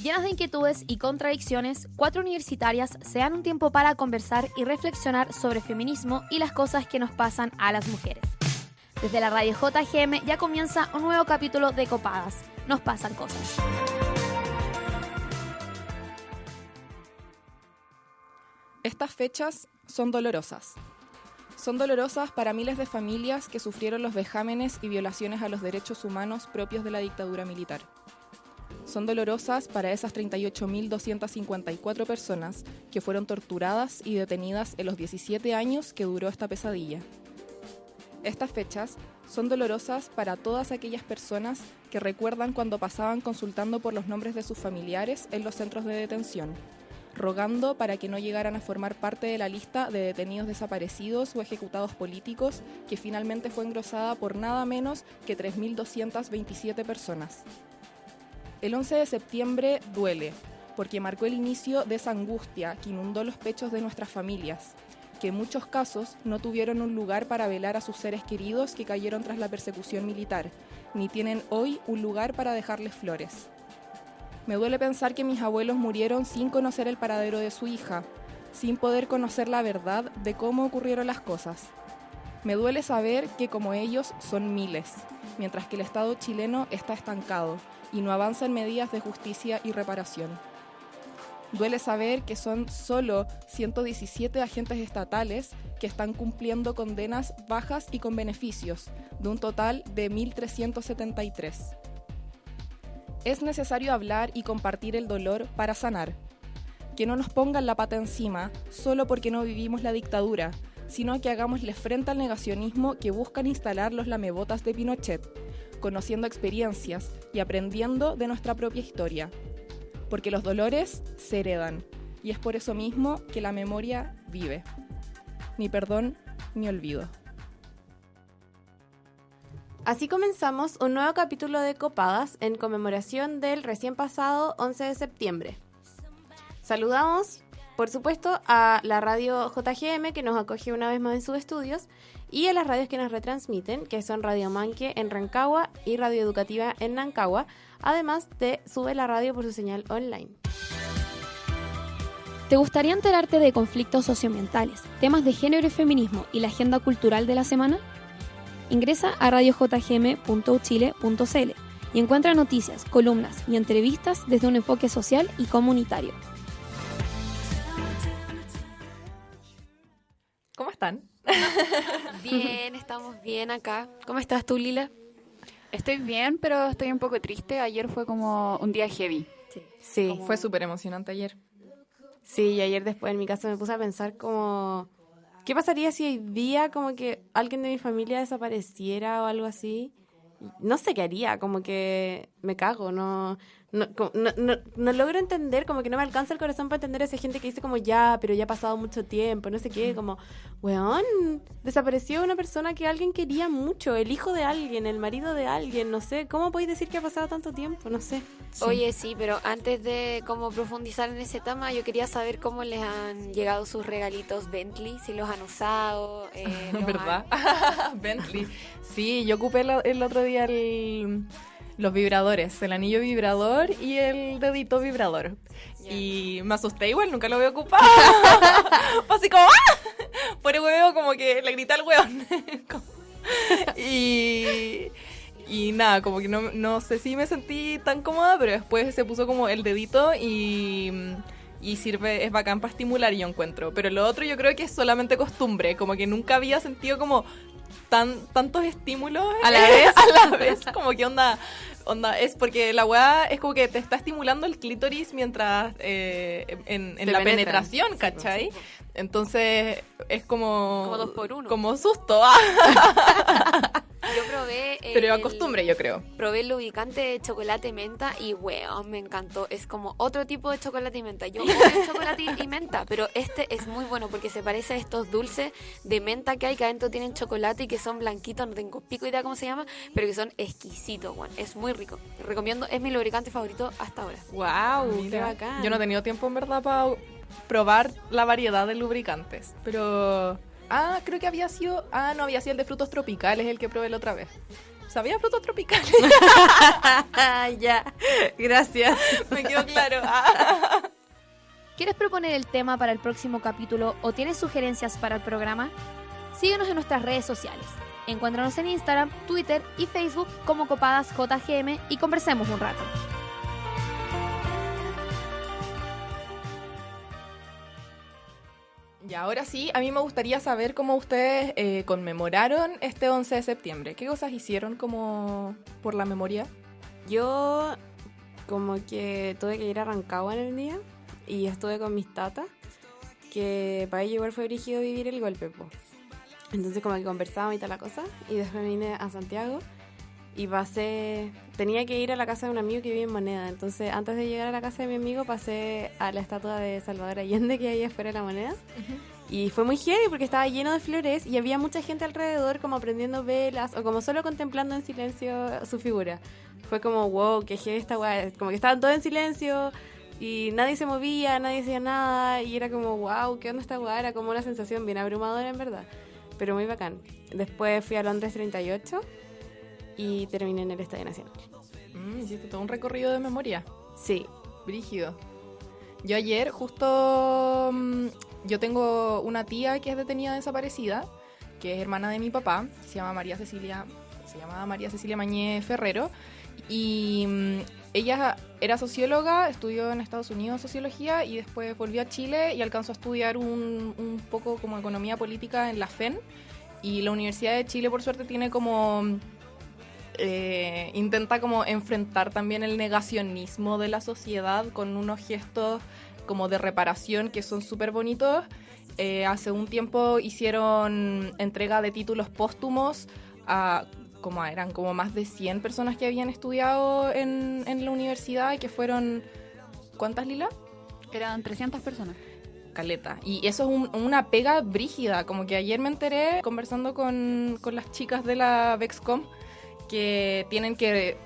Llenas de inquietudes y contradicciones, 4 universitarias se dan un tiempo para conversar y reflexionar sobre feminismo y las cosas que nos pasan a las mujeres. Desde la radio JGM ya comienza un nuevo capítulo de Copadas. Nos pasan cosas. Estas fechas son dolorosas. Son dolorosas para miles de familias que sufrieron los vejámenes y violaciones a los derechos humanos propios de la dictadura militar. Son dolorosas para esas 38.254 personas que fueron torturadas y detenidas en los 17 años que duró esta pesadilla. Estas fechas son dolorosas para todas aquellas personas que recuerdan cuando pasaban consultando por los nombres de sus familiares en los centros de detención, rogando para que no llegaran a formar parte de la lista de detenidos desaparecidos o ejecutados políticos que finalmente fue engrosada por nada menos que 3.227 personas. El 11 de septiembre duele, porque marcó el inicio de esa angustia que inundó los pechos de nuestras familias, que en muchos casos no tuvieron un lugar para velar a sus seres queridos que cayeron tras la persecución militar, ni tienen hoy un lugar para dejarles flores. Me duele pensar que mis abuelos murieron sin conocer el paradero de su hija, sin poder conocer la verdad de cómo ocurrieron las cosas. Me duele saber que como ellos son miles, mientras que el Estado chileno está estancado y no avanza en medidas de justicia y reparación. Duele saber que son solo 117 agentes estatales que están cumpliendo condenas bajas y con beneficios, de un total de 1.373. Es necesario hablar y compartir el dolor para sanar. Que no nos pongan la pata encima solo porque no vivimos la dictadura, sino que hagámosle frente al negacionismo que buscan instalar los lamebotas de Pinochet, conociendo experiencias y aprendiendo de nuestra propia historia. Porque los dolores se heredan, y es por eso mismo que la memoria vive. Ni perdón ni olvido. Así comenzamos un nuevo capítulo de Copadas en conmemoración del recién pasado 11 de septiembre. Saludamos, por supuesto, a la radio JGM que nos acoge una vez más en sus estudios y a las radios que nos retransmiten, que son Radio Manque en Rancagua y Radio Educativa en Nancagua, además de Sube la Radio por su señal online. ¿Te gustaría enterarte de conflictos socioambientales, temas de género y feminismo y la agenda cultural de la semana? Ingresa a radiojgm.uchile.cl y encuentra noticias, columnas y entrevistas desde un enfoque social y comunitario. ¿Cómo están? Bien, estamos bien acá. ¿Cómo estás tú, Lila? Estoy bien, pero estoy un poco triste. Ayer fue como un día heavy. Sí. Fue súper emocionante ayer. Sí, y ayer después en mi casa me puse a pensar como... ¿Qué pasaría si hoy día como que alguien de mi familia desapareciera o algo así? No sé qué haría, como que me cago, no logro entender, como que no me alcanza el corazón para entender a esa gente que dice como ya, pero ya ha pasado mucho tiempo, no sé qué, como, weón, desapareció una persona que alguien quería mucho, el hijo de alguien, el marido de alguien, no sé, ¿cómo podéis decir que ha pasado tanto tiempo? No sé. Sí. Oye, sí, pero antes de como profundizar en ese tema, yo quería saber cómo les han llegado sus regalitos Bentley, si los han usado. ¿Verdad? Bentley. Sí, yo ocupé el otro día los vibradores, el anillo vibrador y el dedito vibrador. Yeah. Y me asusté igual, nunca lo había ocupado. Fue así como ¡ah! Por el huevo como que le grité al hueón. Y nada, como que no sé si me sentí tan cómoda, pero después se puso como el dedito y sirve, es bacán para estimular, yo encuentro. Pero lo otro yo creo que es solamente costumbre, como que nunca había sentido como tantos estímulos a la vez, como que onda, es porque la weá es como que te está estimulando el clítoris mientras en la penetración, ¿cachai? Entonces es como 2 por 1. Como susto. Yo probé pero a costumbre, yo creo. Probé el lubricante de chocolate menta y weón, me encantó. Es como otro tipo de chocolate y menta. Yo odio el chocolate y menta, pero este es muy bueno porque se parece a estos dulces de menta que hay, que adentro tienen chocolate y que son blanquitos, no tengo pico idea cómo se llama, pero que son exquisitos, weón. Es muy rico. Recomiendo, es mi lubricante favorito hasta ahora. Wow, qué bacán. Yo no he tenido tiempo en verdad para probar la variedad de lubricantes, pero creo que había sido el de frutos tropicales el que probé la otra vez. Sabía frutos tropicales. Ya, gracias. Me quedó claro. ¿Quieres proponer el tema para el próximo capítulo o tienes sugerencias para el programa? Síguenos en nuestras redes sociales. Encuéntranos en Instagram, Twitter y Facebook como CopadasJGM y conversemos un rato. Y ahora sí, a mí me gustaría saber cómo ustedes conmemoraron este 11 de septiembre. ¿Qué cosas hicieron como por la memoria? Yo como que tuve que ir a Rancagua en el día y estuve con mis tatas, que para ellos igual fue brígido vivir el golpe, po. Entonces como que conversábamos y tal la cosa, y después vine a Santiago y tenía que ir a la casa de un amigo que vive en Moneda. Entonces antes de llegar a la casa de mi amigo pasé a la estatua de Salvador Allende que hay afuera de la Moneda. Y fue muy heavy porque estaba lleno de flores y había mucha gente alrededor como prendiendo velas o como solo contemplando en silencio su figura. Fue como, wow, qué heavy esta weá. Como que estaban todos en silencio y nadie se movía, nadie decía nada y era como, wow, ¿qué onda esta weá? Era como una sensación bien abrumadora en verdad, pero muy bacán. Después fui a Londres 38 y terminé en el Estadio Nacional. Hiciste todo un recorrido de memoria. Sí. Brígido. Yo ayer justo... yo tengo una tía que es detenida desaparecida, que es hermana de mi papá, se llama María Cecilia Mañé Ferrero, y ella era socióloga, estudió en Estados Unidos sociología y después volvió a Chile y alcanzó a estudiar un poco como economía política en la FEN, y la Universidad de Chile por suerte tiene como... intenta como enfrentar también el negacionismo de la sociedad con unos gestos como de reparación que son súper bonitos. Hace un tiempo hicieron entrega de títulos póstumos a eran como más de 100 personas que habían estudiado en la universidad y que fueron... ¿Cuántas, Lila? Eran 300 personas. Caleta. Y eso es una pega brígida. Como que ayer me enteré conversando con las chicas de la Vexcom que tienen que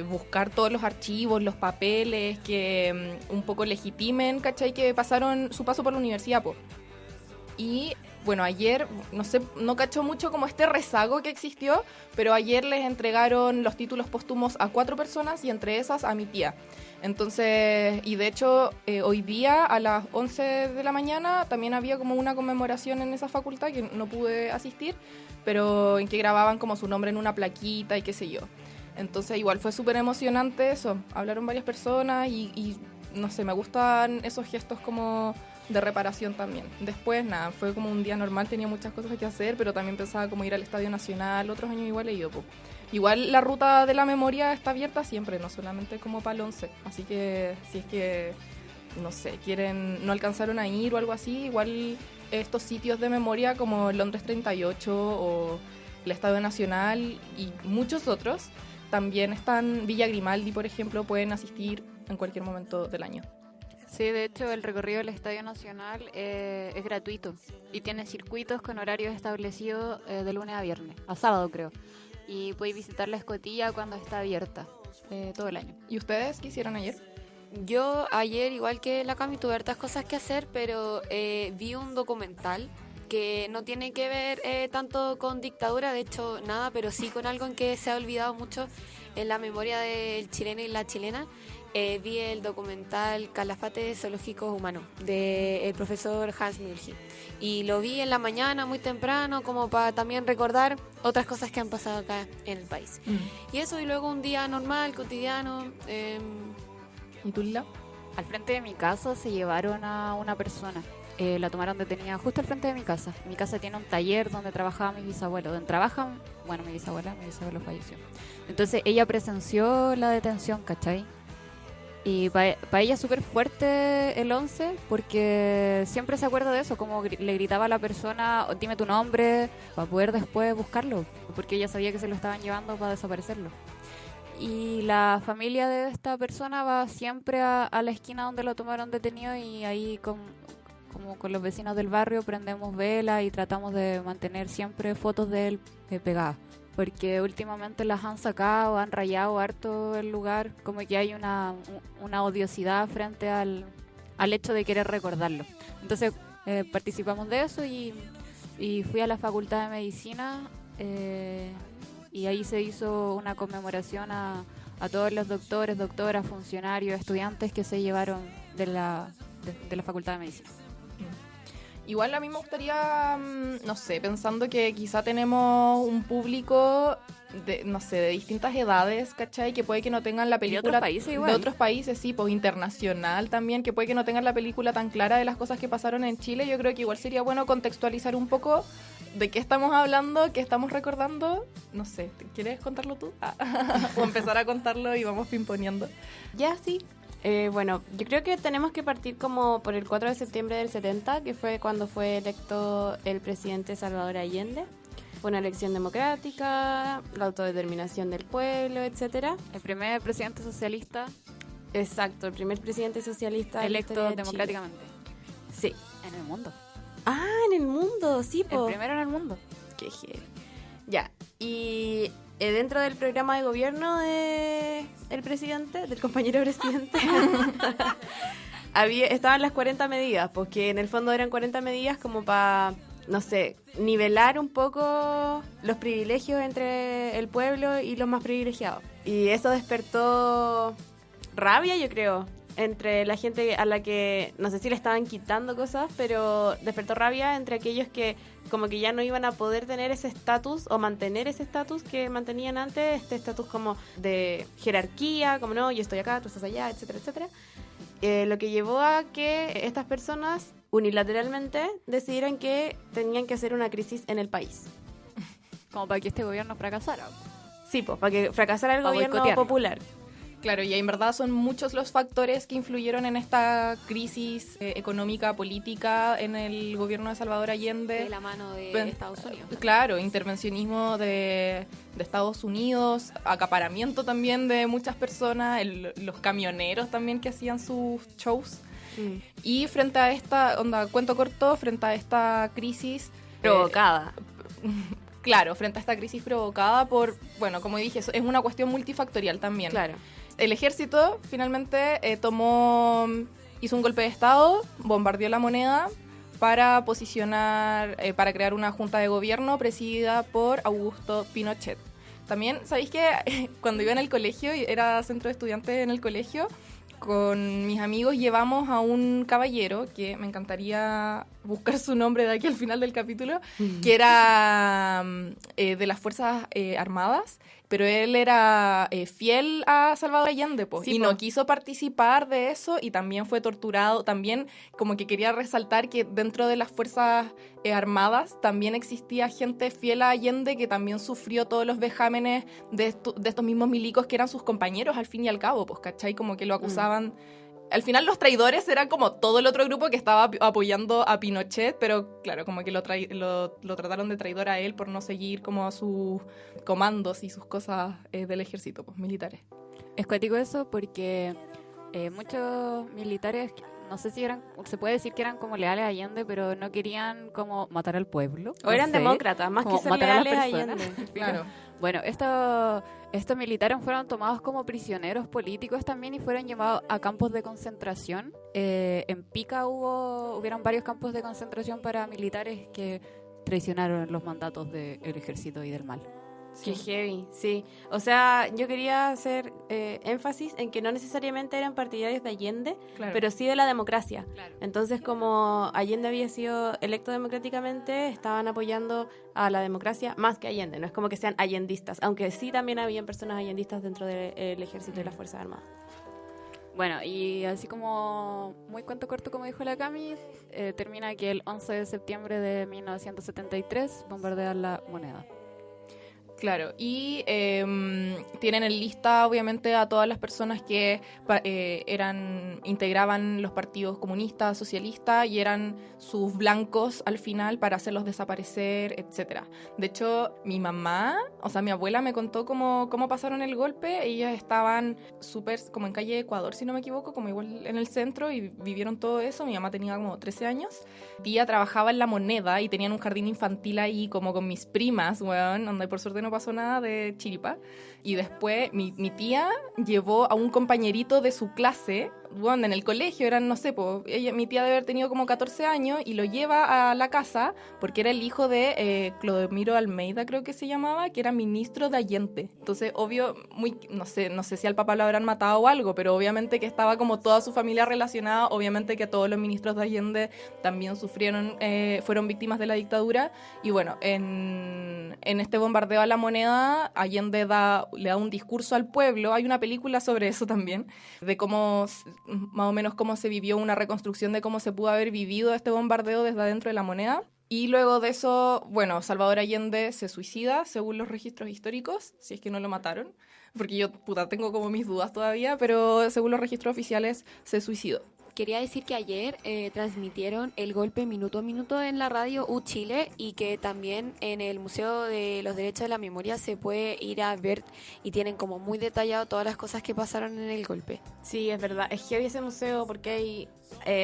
buscar todos los archivos, los papeles, que un poco legitimen, ¿cachai? Que pasaron su paso por la universidad, po. Y bueno, ayer, no sé, no cacho mucho como este rezago que existió, pero ayer les entregaron los títulos póstumos a 4 personas y entre esas a mi tía. Entonces, y de hecho, hoy día a las 11 de la mañana también había como una conmemoración en esa facultad que no pude asistir, pero en que grababan como su nombre en una plaquita y qué sé yo. Entonces igual fue súper emocionante eso, hablaron varias personas y no sé, me gustan esos gestos como de reparación también. Después nada, fue como un día normal, tenía muchas cosas que hacer, pero también pensaba como ir al Estadio Nacional, otros años igual he ido, po. Igual la ruta de la memoria está abierta siempre, no solamente como para el 11, así que si es que, no sé, no alcanzaron a ir o algo así, igual estos sitios de memoria como Londres 38 o el Estadio Nacional y muchos otros también están. Villa Grimaldi, por ejemplo, pueden asistir en cualquier momento del año. Sí, de hecho el recorrido del Estadio Nacional es gratuito y tiene circuitos con horarios establecidos de lunes a viernes, a sábado creo, y podéis visitar la escotilla cuando está abierta todo el año. ¿Y ustedes qué hicieron ayer? Yo ayer, igual que la Cami, tuve hartas cosas que hacer, pero vi un documental que no tiene que ver tanto con dictadura, de hecho nada, pero sí con algo en que se ha olvidado mucho en la memoria del chileno y la chilena. Vi el documental Calafates Zoológicos Humanos del profesor Hans Mühlhausen y lo vi en la mañana muy temprano como para también recordar otras cosas que han pasado acá en el país. Y eso, y luego un día normal, cotidiano. ¿Y tú, Lila? Al frente de mi casa se llevaron a una persona. La tomaron detenida justo al frente de mi casa. Mi casa tiene un taller donde trabajaba mi bisabuelo. Donde trabajan, bueno, mi bisabuelo falleció. Entonces ella presenció la detención, ¿cachai? Y para ella es súper fuerte el 11 porque siempre se acuerda de eso, como le gritaba a la persona, dime tu nombre, para poder después buscarlo, porque ella sabía que se lo estaban llevando para desaparecerlo. Y la familia de esta persona va siempre a la esquina donde lo tomaron detenido y ahí como con los vecinos del barrio prendemos velas y tratamos de mantener siempre fotos de él pegadas. Porque últimamente las han sacado, han rayado harto el lugar, como que hay una odiosidad frente al hecho de querer recordarlo. Entonces participamos de eso y fui a la Facultad de Medicina y ahí se hizo una conmemoración a todos los doctores, doctoras, funcionarios, estudiantes que se llevaron de la Facultad de Medicina. Igual a mí me gustaría, no sé, pensando que quizá tenemos un público de, no sé, de distintas edades, ¿cachai? Que puede que no tengan la película... De otros países igual. De otros países, sí, pues internacional también, que puede que no tengan la película tan clara de las cosas que pasaron en Chile. Yo creo que igual sería bueno contextualizar un poco de qué estamos hablando, qué estamos recordando. No sé, ¿quieres contarlo tú? O empezar a contarlo y vamos pimponeando. Ya, sí. Bueno, yo creo que tenemos que partir como por el 4 de septiembre del 70, que fue cuando fue electo el presidente Salvador Allende. Fue una elección democrática, la autodeterminación del pueblo, etcétera. El primer presidente socialista Exacto, el primer presidente socialista de la electo historia de democráticamente. Chile. Sí. En el mundo. Ah, en el mundo, sí, po. El primero en el mundo. Qué heavy. Ya, y dentro del programa de gobierno del presidente, del compañero presidente, estaban las 40 medidas, porque en el fondo eran 40 medidas como para, no sé, nivelar un poco los privilegios entre el pueblo y los más privilegiados. Y eso despertó rabia, yo creo, entre la gente a la que, no sé si le estaban quitando cosas, pero despertó rabia entre aquellos que como que ya no iban a poder tener ese estatus o mantener ese estatus que mantenían antes, este estatus como de jerarquía, como no, yo estoy acá, tú estás allá, etcétera, etcétera. Lo que llevó a que estas personas unilateralmente decidieran que tenían que hacer una crisis en el país. Como para que este gobierno fracasara. Sí, pues, para que fracasara el Para gobierno boicotearlo. popular. Claro, y en verdad son muchos los factores que influyeron en esta crisis económica, política en el gobierno de Salvador Allende. De la mano de Ven- Estados Unidos. Claro, intervencionismo de Estados Unidos, acaparamiento también de muchas personas, los camioneros también que hacían sus shows. Y frente a esta, cuento corto, frente a esta crisis... Provocada. Claro, frente a esta crisis provocada por, bueno, como dije, es una cuestión multifactorial también. Claro. El ejército finalmente hizo un golpe de estado, bombardeó la moneda para posicionar, para crear una junta de gobierno presidida por Augusto Pinochet. También, ¿sabéis que cuando iba en el colegio, era centro de estudiantes en el colegio, con mis amigos llevamos a un caballero, que me encantaría buscar su nombre de aquí al final del capítulo, que era de las Fuerzas Armadas, pero él era fiel a Salvador Allende, po, Sí, y po. no quiso participar de eso y también fue torturado. También como que quería resaltar que dentro de las Fuerzas Armadas también existía gente fiel a Allende que también sufrió todos los vejámenes de estos mismos milicos que eran sus compañeros al fin y al cabo, pues, ¿cachai? Como que lo acusaban... Al final los traidores eran como todo el otro grupo que estaba apoyando a Pinochet, pero claro, como que lo trataron de traidor a él por no seguir como sus comandos y sus cosas del ejército, pues, militares. Es cuático eso porque muchos militares, no sé si eran, se puede decir que eran como leales a Allende, pero no querían como matar al pueblo. O no eran sé, demócratas, más que como ser matar a las leales a personas. Allende. Claro. Bueno, estos militares fueron tomados como prisioneros políticos también y fueron llevados a campos de concentración. En Pica hubieron varios campos de concentración para militares que traicionaron los mandatos del ejército y del mal. Qué heavy, sí. O sea, yo quería hacer énfasis en que no necesariamente eran partidarios de Allende, Claro. pero sí de la democracia. Claro. Entonces, como Allende había sido electo democráticamente, estaban apoyando a la democracia más que Allende. No es como que sean allendistas, aunque sí también habían personas allendistas dentro del ejército y las Fuerzas Armadas. Bueno, y así como muy cuento corto, como dijo la Cami, termina que el 11 de septiembre de 1973 bombardean la moneda. Claro, y tienen en lista obviamente a todas las personas que integraban los partidos comunistas, socialistas y eran sus blancos al final para hacerlos desaparecer, etcétera. De hecho, mi mamá, o sea, mi abuela me contó cómo pasaron el golpe. Ellas estaban súper como en calle Ecuador, si no me equivoco, como igual en el centro y vivieron todo eso. Mi mamá tenía como 13 años. Tía trabajaba en La Moneda y tenían un jardín infantil ahí como con mis primas, weón, donde por suerte no pasó nada de chiripa. Y después mi tía llevó a un compañerito de su clase, bueno, en el colegio, eran, no sé, mi tía debe haber tenido como 14 años y lo lleva a la casa porque era el hijo de Clodomiro Almeida, creo que se llamaba, que era ministro de Allende. Entonces, obvio, no sé si al papá lo habrán matado o algo, pero obviamente que estaba como toda su familia relacionada, obviamente que todos los ministros de Allende también fueron víctimas de la dictadura. Y bueno, en este bombardeo a La Moneda, Allende le da un discurso al pueblo. Hay una película sobre eso también, de cómo, más o menos cómo se vivió una reconstrucción de cómo se pudo haber vivido este bombardeo desde adentro de La Moneda. Y luego de eso, bueno, Salvador Allende se suicida, según los registros históricos, si es que no lo mataron, porque yo, tengo como mis dudas todavía, pero según los registros oficiales se suicidó. Quería decir que ayer transmitieron el golpe minuto a minuto en la radio U Chile y que también en el Museo de los Derechos de la Memoria se puede ir a ver y tienen como muy detallado todas las cosas que pasaron en el golpe. Sí, es verdad. Es que había ese museo porque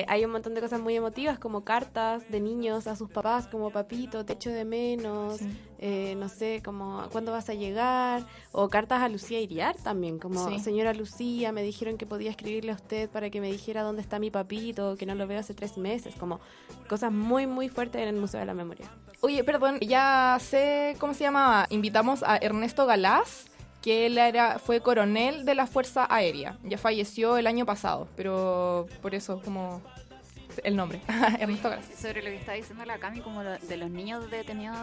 hay un montón de cosas muy emotivas, como cartas de niños a sus papás, como papito, te echo de menos, sí. No sé, como ¿cuándo vas a llegar? O cartas a Lucía Iriar también, como sí. Señora Lucía, me dijeron que podía escribirle a usted para que me dijera dónde está mi papito, que no lo veo hace 3 meses, como cosas muy, muy fuertes en el Museo de la Memoria. Oye, perdón, ya sé cómo se llamaba. Invitamos a Ernesto Galás, que él fue coronel de la Fuerza Aérea. Ya falleció el año pasado, pero por eso como el nombre, Ernesto Galás. Sobre lo que está diciendo la Cami, como de los niños detenidos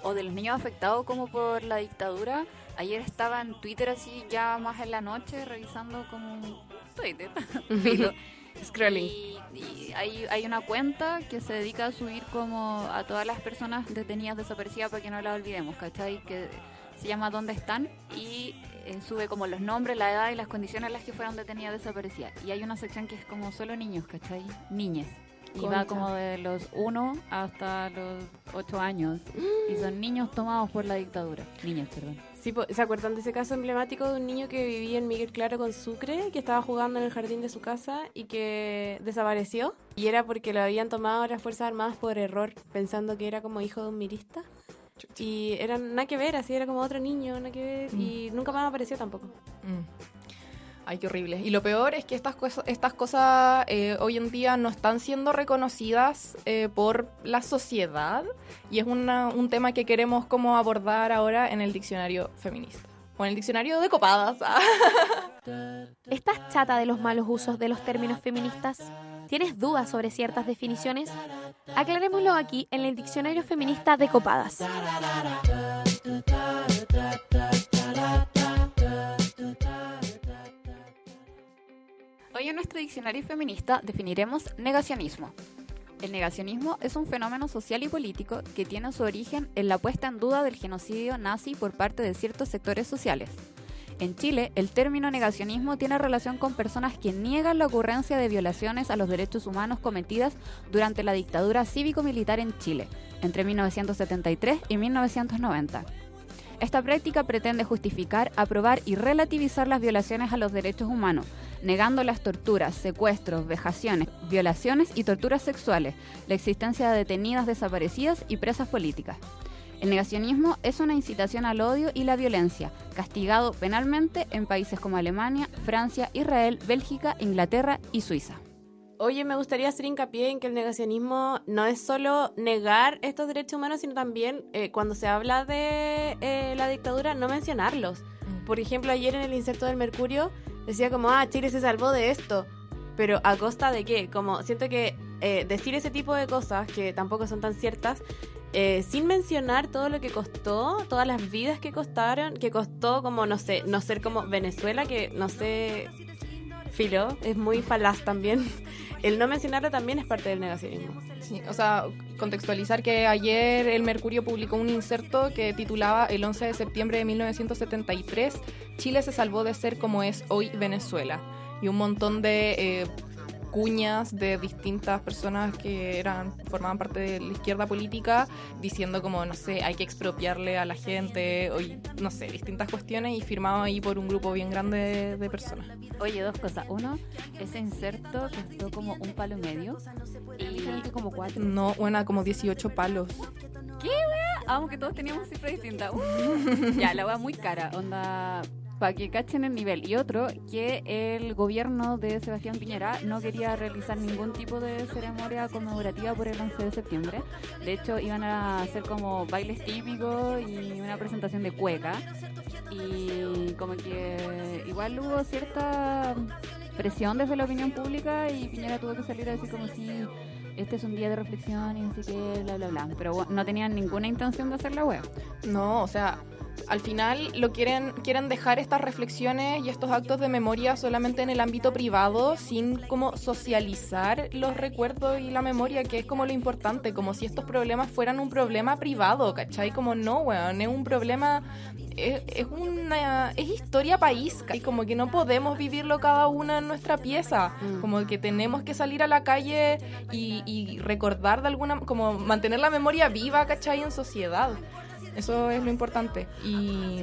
o de los niños afectados como por la dictadura. Ayer estaba en Twitter así ya más en la noche revisando como Twitter, scrolling. Y hay una cuenta que se dedica a subir como a todas las personas detenidas desaparecidas para que no las olvidemos, ¿cachai? Que se llama ¿Dónde están? Y sube como los nombres, la edad y las condiciones en las que fueron detenidas desaparecidas. Y hay una sección que es como solo niños, ¿cachai? Niñes. Y va como de los 1 hasta los 8 años. Y son niños tomados por la dictadura. Niños, perdón. Sí, ¿se acuerdan de ese caso emblemático de un niño que vivía en Miguel Claro con Sucre, que estaba jugando en el jardín de su casa y que desapareció? Y era porque lo habían tomado las Fuerzas Armadas por error, pensando que era como hijo de un mirista. Y era nada que ver, así era como otro niño, nada que ver, y nunca más apareció tampoco. Ay, qué horrible. Y lo peor es que estas cosas hoy en día no están siendo reconocidas por la sociedad, y es un tema que queremos como abordar ahora en el diccionario feminista, o en el diccionario de copadas. ¿Estás chata de los malos usos de los términos feministas? ¿Tienes dudas sobre ciertas definiciones? Aclarémoslo aquí en el diccionario feminista de copadas. Hoy en nuestro diccionario feminista definiremos negacionismo. El negacionismo es un fenómeno social y político que tiene su origen en la puesta en duda del genocidio nazi por parte de ciertos sectores sociales. En Chile, el término negacionismo tiene relación con personas que niegan la ocurrencia de violaciones a los derechos humanos cometidas durante la dictadura cívico-militar en Chile, entre 1973 y 1990. Esta práctica pretende justificar, aprobar y relativizar las violaciones a los derechos humanos, negando las torturas, secuestros, vejaciones, violaciones y torturas sexuales, la existencia de detenidas desaparecidas y presas políticas. El negacionismo es una incitación al odio y la violencia, castigado penalmente en países como Alemania, Francia, Israel, Bélgica, Inglaterra y Suiza. Oye, me gustaría hacer hincapié en que el negacionismo no es solo negar estos derechos humanos, sino también, cuando se habla de la dictadura, no mencionarlos. Por ejemplo, ayer en el inserto del Mercurio decía como, Chile se salvó de esto, pero ¿a costa de qué? Como siento que decir ese tipo de cosas, que tampoco son tan ciertas, sin mencionar todo lo que costó, todas las vidas que costó como, no sé, no ser como Venezuela, que no sé, filo, es muy falaz también. El no mencionarlo también es parte del negacionismo. Sí, o sea, contextualizar que ayer el Mercurio publicó un inserto que titulaba el 11 de septiembre de 1973, Chile se salvó de ser como es hoy Venezuela. Y un montón de cuñas de distintas personas que formaban parte de la izquierda política diciendo como, no sé, hay que expropiarle a la gente, o no sé, distintas cuestiones, y firmado ahí por un grupo bien grande de personas. Oye, 2 cosas. Uno, ese inserto costó como $1.50 y como 4. No, bueno, como 18 palos. ¿Qué, wea? Aunque todos teníamos cifras distintas. Ya, la wea muy cara. Onda, para que cachen el nivel. Y otro, que el gobierno de Sebastián Piñera no quería realizar ningún tipo de ceremonia conmemorativa por el 11 de septiembre. De hecho, iban a hacer como bailes típicos y una presentación de cueca. Y como que igual hubo cierta presión desde la opinión pública y Piñera tuvo que salir a decir como si este es un día de reflexión y no sé qué, bla, bla, bla. Pero bueno, no tenían ninguna intención de hacer la wea. No, o sea, al final quieren dejar estas reflexiones y estos actos de memoria solamente en el ámbito privado, sin como socializar los recuerdos y la memoria, que es como lo importante, como si estos problemas fueran un problema privado, ¿cachai? Como no, weón, es un problema, es historia país, y como que no podemos vivirlo cada una en nuestra pieza, como que tenemos que salir a la calle y recordar de alguna, como mantener la memoria viva, ¿cachai? En sociedad. Eso es lo importante. Y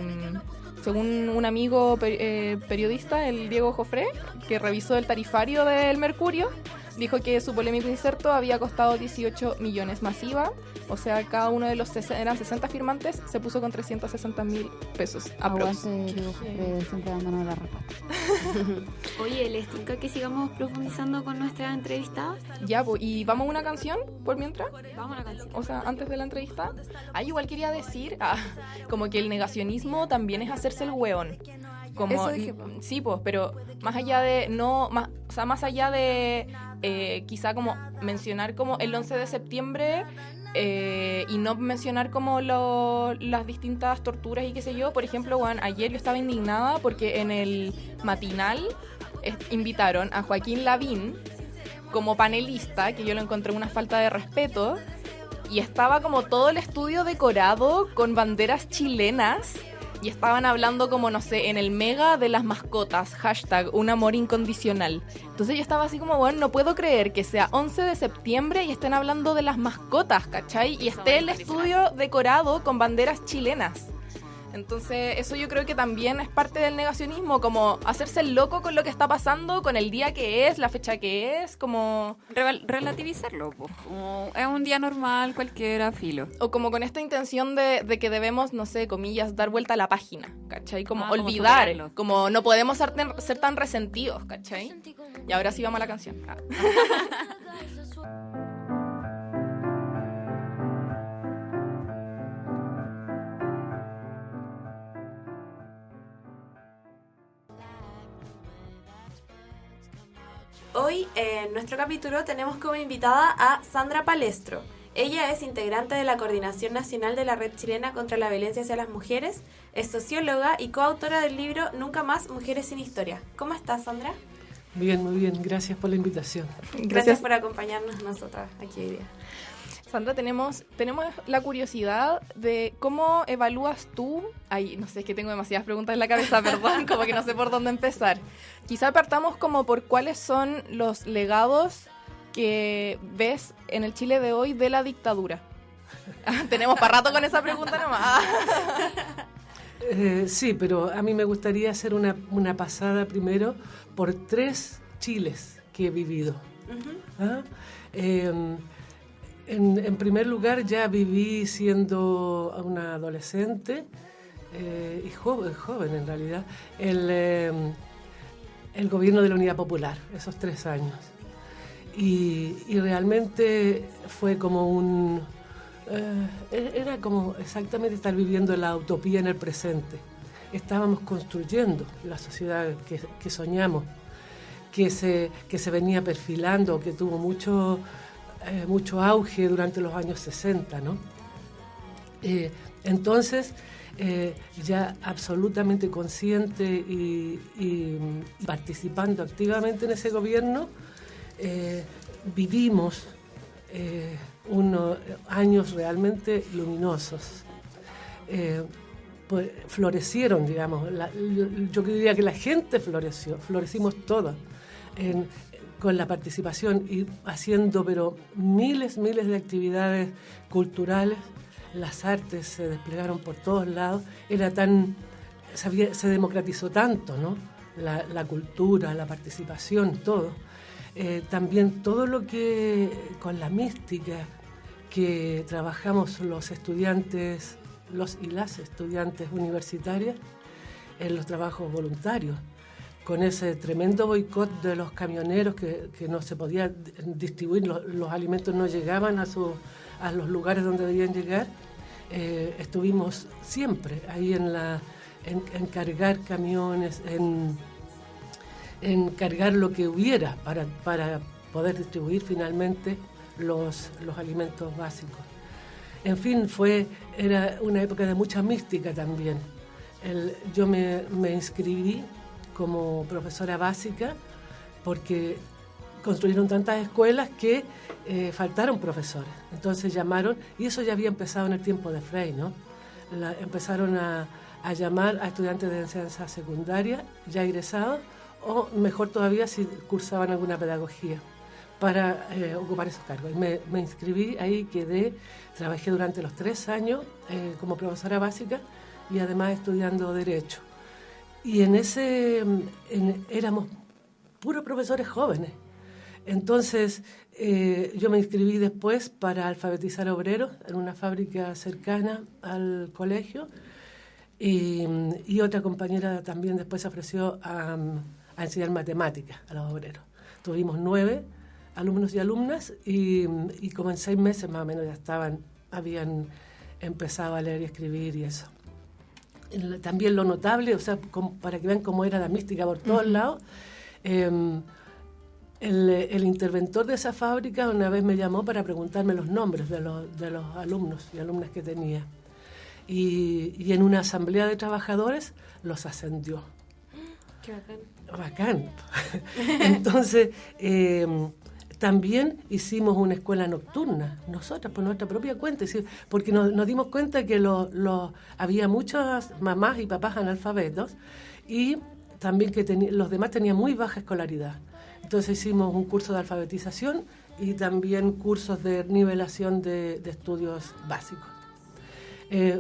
según un amigo periodista, el Diego Jofré, que revisó el tarifario del Mercurio, dijo que su polémico inserto había costado 18 millones masiva. O sea, cada uno de los eran 60 firmantes, se puso con 360.000 pesos. Siempre dándonos la respuesta. Oye, ¿les tinca que sigamos profundizando con nuestra entrevistada? Ya, pues, ¿y vamos a una canción por mientras? Vamos a la canción. O sea, antes de la entrevista. Igual quería decir, como que el negacionismo también es hacerse el hueón. Como, eso dije, sí, pues, pero más allá de más allá de quizá como mencionar como el 11 de septiembre y no mencionar como las distintas torturas y qué sé yo. Por ejemplo, bueno, ayer yo estaba indignada porque en el matinal invitaron a Joaquín Lavín como panelista, que yo lo encontré una falta de respeto, y estaba como todo el estudio decorado con banderas chilenas. Y estaban hablando como, no sé, en el mega de las mascotas, hashtag un amor incondicional. Entonces yo estaba así como, bueno, no puedo creer que sea 11 de septiembre y estén hablando de las mascotas, ¿cachai? Y esté el estudio decorado con banderas chilenas. Entonces eso yo creo que también es parte del negacionismo, como hacerse el loco con lo que está pasando, con el día que es, la fecha que es, como... Relativizarlo, pues. Como es un día normal, cualquiera, filo. O como con esta intención de que debemos, no sé, comillas, dar vuelta a la página, ¿cachai? Como olvidar, superarlo. como no podemos ser tan resentidos, ¿cachai? Y ahora sí vamos a la canción. Hoy en nuestro capítulo tenemos como invitada a Sandra Palestro. Ella es integrante de la Coordinación Nacional de la Red Chilena contra la Violencia hacia las Mujeres, es socióloga y coautora del libro Nunca más Mujeres sin Historia. ¿Cómo estás, Sandra? Bien, muy bien. Gracias por la invitación. Gracias por acompañarnos nosotras aquí hoy día. Sandra, tenemos la curiosidad de cómo evalúas tú... no sé, es que tengo demasiadas preguntas en la cabeza, perdón, como que no sé por dónde empezar. Quizá partamos como por cuáles son los legados que ves en el Chile de hoy de la dictadura. Tenemos para rato con esa pregunta nomás. Sí, pero a mí me gustaría hacer una pasada primero por 3 Chiles que he vivido. ¿Ah? En primer lugar, ya viví siendo una adolescente y joven en realidad, el gobierno de la Unidad Popular, esos 3 años. Y realmente fue como era como exactamente estar viviendo la utopía en el presente. Estábamos construyendo la sociedad que soñamos, que se venía perfilando, que tuvo mucho auge durante los años 60, ¿no? Entonces, ya absolutamente consciente y participando activamente en ese gobierno, vivimos unos años realmente luminosos. Pues florecieron, digamos, yo diría que la gente florecimos todas con la participación y haciendo pero miles de actividades culturales. Las artes se desplegaron por todos lados, se democratizó tanto, ¿no? La cultura, la participación, todo. También todo lo que con la mística que trabajamos los y las estudiantes universitarias, en los trabajos voluntarios, con ese tremendo boicot de los camioneros que no se podía distribuir, los alimentos no llegaban a los lugares donde debían llegar. Estuvimos siempre ahí en cargar camiones, en cargar lo que hubiera para poder distribuir finalmente los alimentos básicos. En fin, era una época de mucha mística también. Yo me inscribí como profesora básica porque construyeron tantas escuelas que faltaron profesores. Entonces llamaron, y eso ya había empezado en el tiempo de Frey, ¿no? Empezaron a llamar a estudiantes de enseñanza secundaria ya egresados, o mejor todavía si cursaban alguna pedagogía, para ocupar esos cargos. Y me inscribí, ahí quedé, trabajé durante los 3 años como profesora básica y además estudiando Derecho. Y éramos puros profesores jóvenes. Entonces yo me inscribí después para alfabetizar obreros en una fábrica cercana al colegio, y otra compañera también después se ofreció a enseñar matemáticas a los obreros. Tuvimos 9 alumnos y alumnas y como en 6 meses más o menos ya habían empezado a leer y escribir y eso. También lo notable, o sea, para que vean cómo era la mística por todos lados, el interventor de esa fábrica una vez me llamó para preguntarme los nombres de los alumnos y alumnas que tenía. Y en una asamblea de trabajadores los ascendió. Qué bacán. Bacán. Entonces, también hicimos una escuela nocturna, nosotras, por nuestra propia cuenta, porque nos dimos cuenta que había muchas mamás y papás analfabetos y también que los demás tenían muy baja escolaridad. Entonces hicimos un curso de alfabetización y también cursos de nivelación de estudios básicos.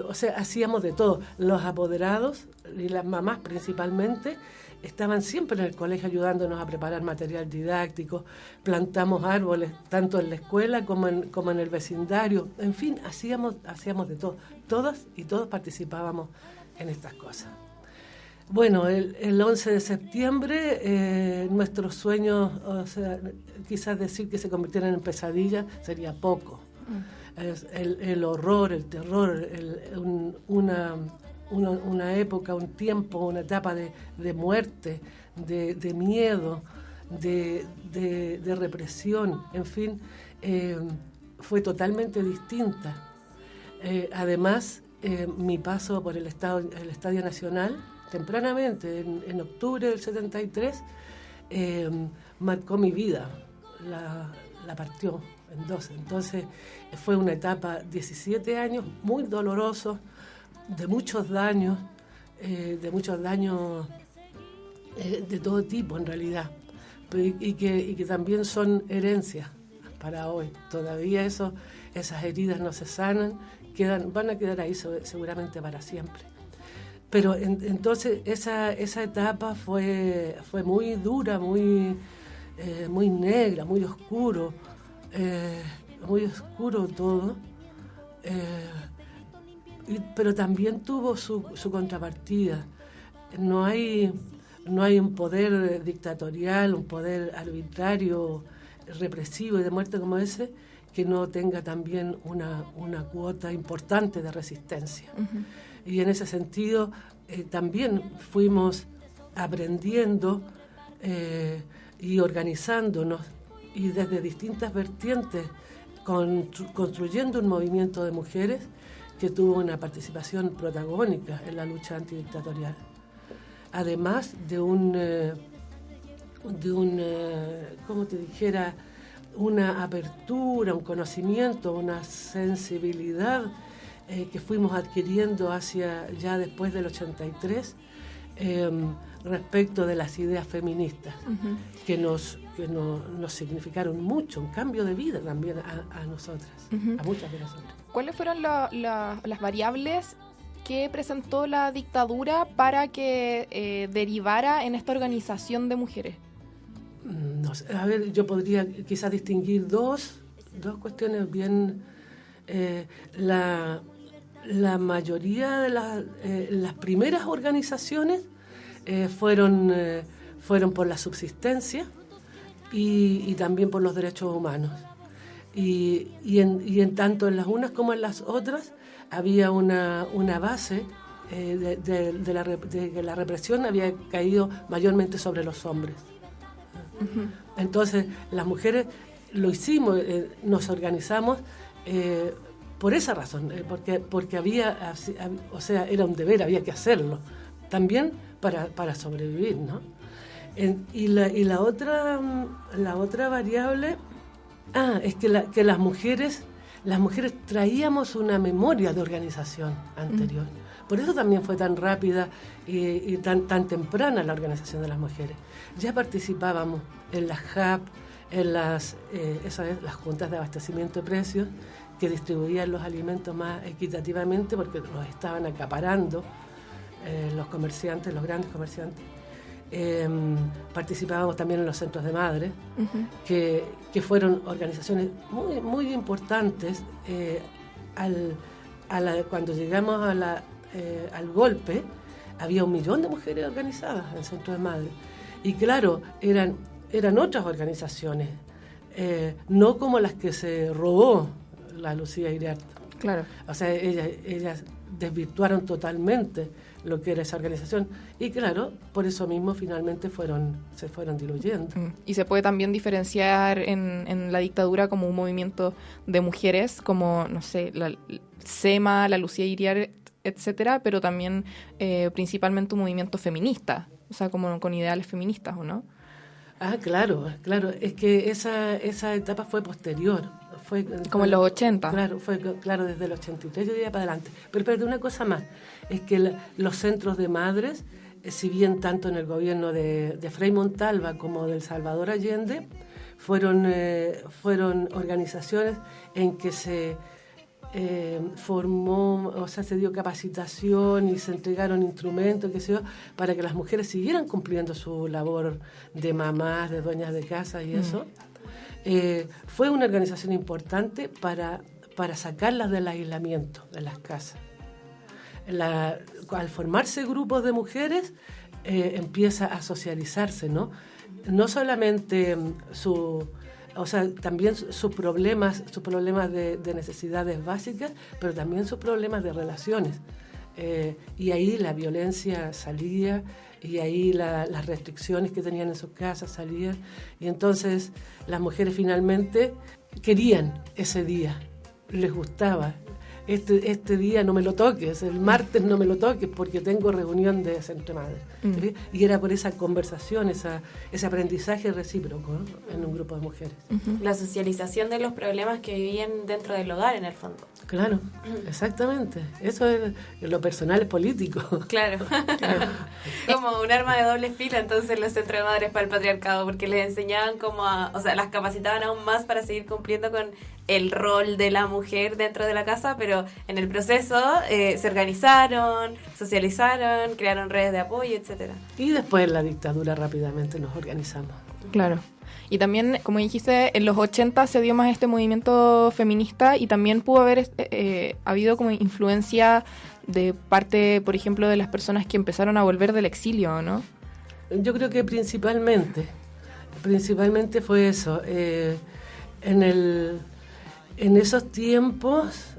O sea, hacíamos de todo. Los apoderados y las mamás principalmente estaban siempre en el colegio ayudándonos a preparar material didáctico, plantamos árboles tanto en la escuela como en el vecindario, en fin, hacíamos de todo. Todas y todos participábamos en estas cosas. Bueno, el 11 de septiembre nuestros sueños, o sea, quizás decir que se convirtieran en pesadillas sería poco. El horror, el terror, una época, un tiempo, una etapa de muerte, de miedo, de represión, en fin, fue totalmente distinta. Además, mi paso por el Estadio Nacional, tempranamente, en octubre del 73, marcó mi vida, la partió en 2. Entonces, fue una etapa, 17 años, muy dolorosos, de muchos daños de todo tipo en realidad, y que también son herencias para hoy. Todavía esas heridas no se sanan, van a quedar ahí seguramente para siempre. Pero entonces esa etapa fue muy dura, muy negra, muy oscuro todo. Pero también tuvo su contrapartida. No hay un poder dictatorial, un poder arbitrario, represivo y de muerte como ese, que no tenga también una cuota importante de resistencia. Uh-huh. Y en ese sentido también fuimos aprendiendo y organizándonos, y desde distintas vertientes construyendo un movimiento de mujeres que tuvo una participación protagónica en la lucha antidictatorial. Además de como te dijera, una apertura, un conocimiento, una sensibilidad que fuimos adquiriendo hacia ya después del 83 respecto de las ideas feministas, uh-huh, que nos significaron mucho, un cambio de vida también a nosotras, uh-huh, a muchas de nosotras. ¿Cuáles fueron las variables que presentó la dictadura para que derivara en esta organización de mujeres? No sé, a ver, yo podría quizás distinguir dos cuestiones bien. La la mayoría de las primeras organizaciones fueron por la subsistencia y también por los derechos humanos. Y en tanto en las unas como en las otras había una base de que la represión había caído mayormente sobre los hombres. Uh-huh. Entonces las mujeres lo hicimos, nos organizamos por esa razón, porque había, o sea, era un deber, había que hacerlo, también para sobrevivir, ¿no? Y la otra variable es que las mujeres traíamos una memoria de organización anterior. Por eso también fue tan rápida y tan temprana la organización de las mujeres. Ya participábamos en las JAP, en las juntas de abastecimiento de precios, que distribuían los alimentos más equitativamente porque los estaban acaparando los comerciantes, los grandes comerciantes. Participábamos también en los centros de madres, uh-huh, que fueron organizaciones muy, muy importantes. Cuando llegamos al golpe, había 1 millón de mujeres organizadas en centros de madres. Y claro, eran otras organizaciones, no como las que se robó la Lucía Iriarte. Claro. O sea, ellas desvirtuaron totalmente lo que era esa organización. Y claro, por eso mismo finalmente se fueron diluyendo. Y se puede también diferenciar en la dictadura como un movimiento de mujeres, como, no sé, la SEMA, la Lucía Iriarte, etcétera, pero también principalmente un movimiento feminista, o sea, como con ideales feministas, ¿o no? Claro. Es que esa etapa fue posterior. Fue como en los 80. Claro, desde el 83 yo diría para adelante. Pero espérate, una cosa más, es que los centros de madres, si bien tanto en el gobierno de Frei Montalva como del Salvador Allende, fueron organizaciones en que se formó, o sea, se dio capacitación y se entregaron instrumentos, qué sé yo, para que las mujeres siguieran cumpliendo su labor de mamás, de dueñas de casa y eso. Fue una organización importante para sacarlas del aislamiento de las casas. Al formarse grupos de mujeres, empieza a socializarse, ¿no? No solamente también sus problemas de necesidades básicas, pero también sus problemas de relaciones. Y ahí la violencia salía, y ahí las restricciones que tenían en sus casas salían. Y entonces las mujeres finalmente querían ese día, les gustaba. Este día no me lo toques, el martes no me lo toques porque tengo reunión de Centro Madre. Y era por esa conversación, ese aprendizaje recíproco, ¿no? En un grupo de mujeres. Uh-huh. La socialización de los problemas que vivían dentro del hogar, en el fondo. Claro, exactamente. Eso es lo personal, es político. Claro. Como un arma de doble filo, entonces los centros de madres para el patriarcado, porque les enseñaban las capacitaban aún más para seguir cumpliendo con el rol de la mujer dentro de la casa, pero en el proceso se organizaron, socializaron, crearon redes de apoyo, etcétera. Y después en la dictadura rápidamente nos organizamos. Claro. Y también, como dijiste, en los 80 se dio más este movimiento feminista y también pudo haber habido como influencia de parte, por ejemplo, de las personas que empezaron a volver del exilio, ¿no? Yo creo que principalmente fue eso. En esos tiempos,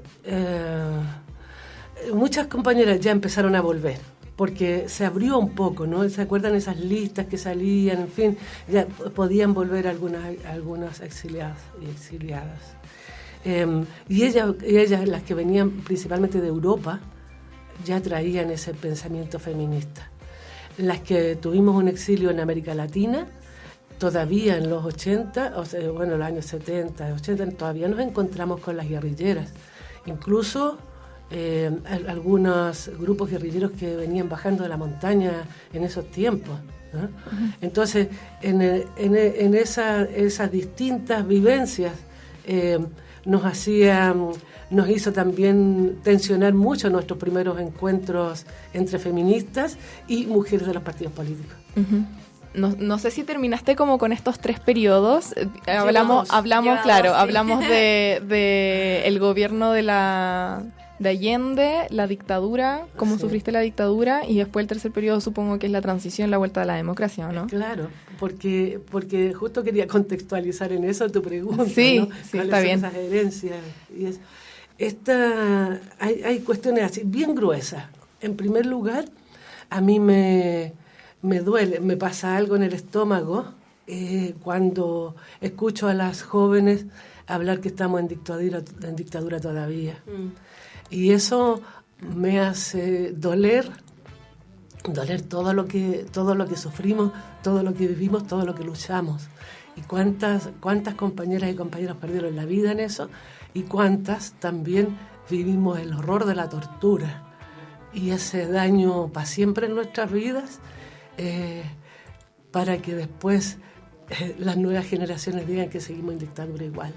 muchas compañeras ya empezaron a volver, porque se abrió un poco, ¿no? ¿Se acuerdan esas listas que salían? En fin, ya podían volver algunas exiliadas y exiliadas. Y ellas, las que venían principalmente de Europa, ya traían ese pensamiento feminista. Las que tuvimos un exilio en América Latina, todavía en los 80, los años 70, 80, todavía nos encontramos con las guerrilleras. Incluso algunos grupos guerrilleros que venían bajando de la montaña en esos tiempos, ¿no? Uh-huh. Entonces, en esas distintas vivencias nos hizo también tensionar mucho nuestros primeros encuentros entre feministas y mujeres de los partidos políticos. Uh-huh. No sé si terminaste como con estos 3 periodos. Hablamos de el gobierno de la de Allende, la dictadura, cómo Sí. sufriste la dictadura, y después el tercer periodo supongo que es la transición, la vuelta a la democracia, ¿o no? Claro, porque justo quería contextualizar en eso tu pregunta, Sí, ¿no? sí, ¿Cuáles está son bien. esas herencias? Hay cuestiones así, bien gruesas. En primer lugar, a mí me duele, me pasa algo en el estómago cuando escucho a las jóvenes hablar que estamos en dictadura todavía. Y eso me hace doler todo lo que sufrimos, todo lo que vivimos, todo lo que luchamos. Y cuántas compañeras y compañeros perdieron la vida en eso, y cuántas también vivimos el horror de la tortura y ese daño para siempre en nuestras vidas, para que después las nuevas generaciones digan que seguimos en dictadura igual.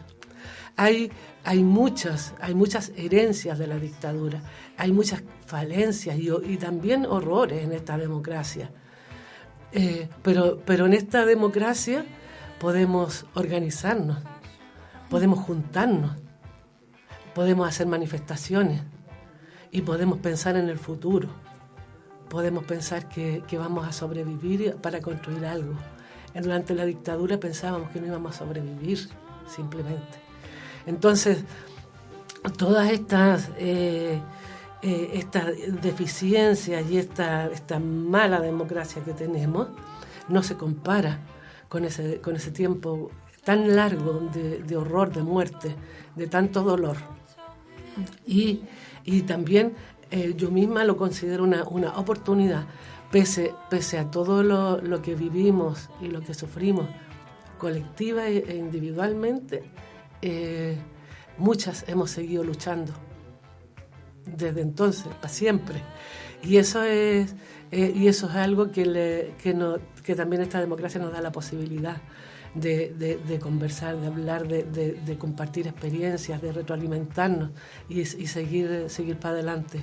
Hay muchas herencias de la dictadura, hay muchas falencias y también horrores en esta democracia. Pero en esta democracia podemos organizarnos, podemos juntarnos, podemos hacer manifestaciones y podemos pensar en el futuro. Podemos pensar que vamos a sobrevivir para construir algo. Durante la dictadura pensábamos que no íbamos a sobrevivir, simplemente. Entonces, todas estas deficiencias y esta mala democracia que tenemos no se compara con ese tiempo tan largo de horror, de muerte, de tanto dolor. Y también yo misma lo considero una oportunidad, pese a todo lo que vivimos y lo que sufrimos colectiva e individualmente. Muchas hemos seguido luchando desde entonces, para siempre, y eso es algo que también esta democracia nos da la posibilidad de conversar, de hablar, de compartir experiencias, de retroalimentarnos y seguir para adelante.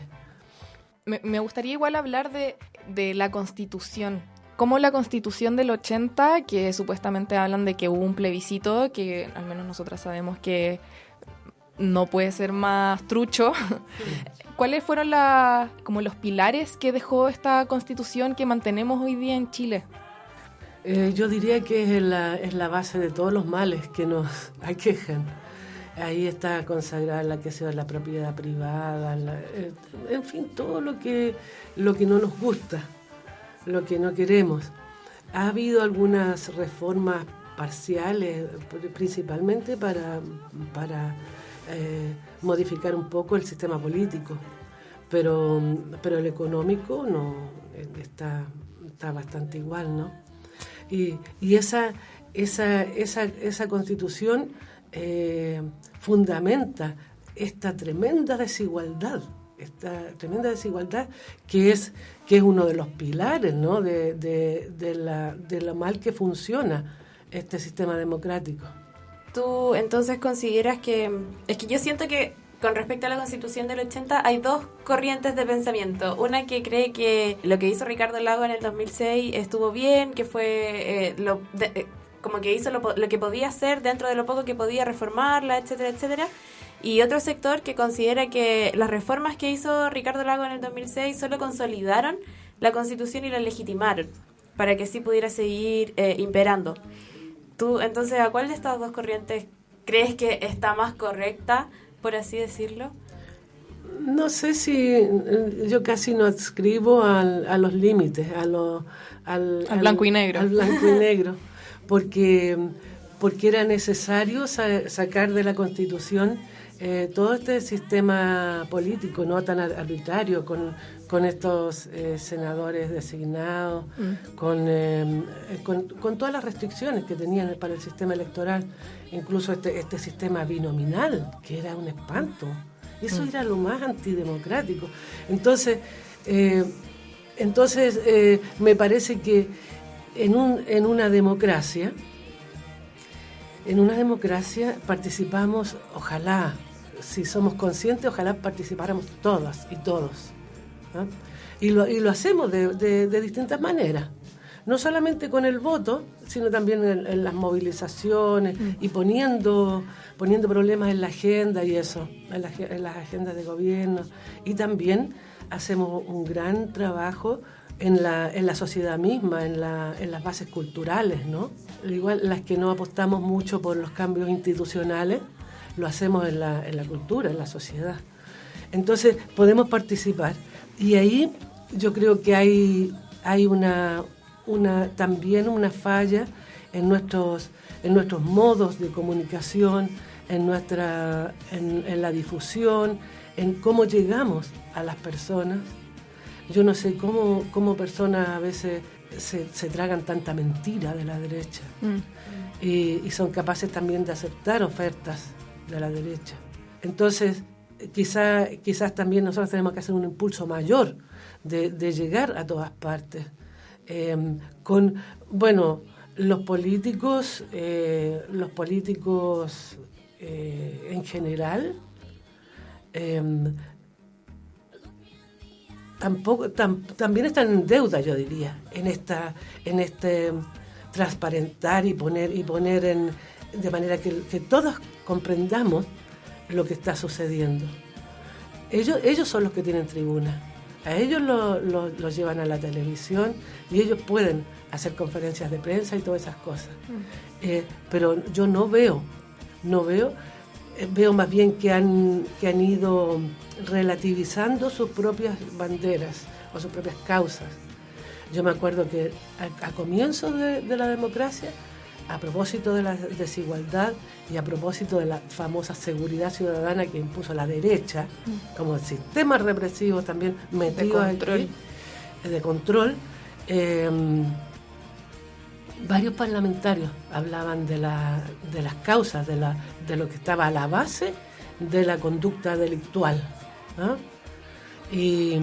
Me gustaría igual hablar de la Constitución. Como la Constitución del 80, que supuestamente hablan de que hubo un plebiscito, que al menos nosotras sabemos que no puede ser más trucho. ¿Cuáles fueron como los pilares que dejó esta Constitución que mantenemos hoy día en Chile? Yo diría que es la base de todos los males que nos aquejan. Ahí está consagrada la que sea la propiedad privada, en fin, todo lo que no nos gusta, lo que no queremos. Ha habido algunas reformas parciales, principalmente para modificar un poco el sistema político, pero el económico no está bastante igual, ¿no? Y esa Constitución fundamenta esta tremenda desigualdad que es uno de los pilares, ¿no? de lo mal que funciona este sistema democrático. ¿Tú entonces consideras que... Es que yo siento que con respecto a la Constitución del 80 hay dos corrientes de pensamiento. Una que cree que lo que hizo Ricardo Lagos en el 2006 estuvo bien, que fue como que hizo lo que podía hacer dentro de lo poco que podía reformarla, etcétera, etcétera. Y otro sector que considera que las reformas que hizo Ricardo Lagos en el 2006 solo consolidaron la Constitución y la legitimaron para que sí pudiera seguir imperando. ¿Tú, entonces, a cuál de estas dos corrientes crees que está más correcta, por así decirlo? No sé si yo casi no adscribo a los límites, al blanco y negro. Al blanco y negro, porque era necesario sacar de la Constitución todo este sistema político no tan arbitrario, con estos senadores designados, con todas las restricciones que tenían para el sistema electoral, incluso este sistema binominal, que era un espanto. Eso era lo más antidemocrático. Entonces me parece que en una democracia participamos, ojalá, si somos conscientes, ojalá participáramos todas y todos, ¿no? Y lo hacemos de distintas maneras. no solamente con el voto, sino también en las movilizaciones y poniendo problemas en la agenda y eso, en las agendas de gobierno. Y también hacemos un gran trabajo en la sociedad misma, en las bases culturales, ¿no? Igual las que no apostamos mucho por los cambios institucionales, lo hacemos en la cultura, en la sociedad. Entonces podemos participar. Y ahí yo creo que hay también una falla en nuestros modos de comunicación, en la difusión, en cómo llegamos a las personas. Yo no sé cómo personas a veces se tragan tanta mentira de la derecha y son capaces también de aceptar ofertas de la derecha. Entonces, quizás también nosotros tenemos que hacer un impulso mayor de llegar a todas partes. Los políticos en general también están en deuda, yo diría, en este transparentar y poner de manera que todos comprendamos lo que está sucediendo. Ellos son los que tienen tribuna. A ellos los llevan a la televisión y ellos pueden hacer conferencias de prensa y todas esas cosas. Pero yo veo más bien que han ido relativizando sus propias banderas o sus propias causas. Yo me acuerdo que a comienzo de la democracia, a propósito de la desigualdad y a propósito de la famosa seguridad ciudadana que impuso la derecha, como el sistema represivo también metido de control, varios parlamentarios hablaban de las causas, de lo que estaba a la base de la conducta delictual, ¿no? Y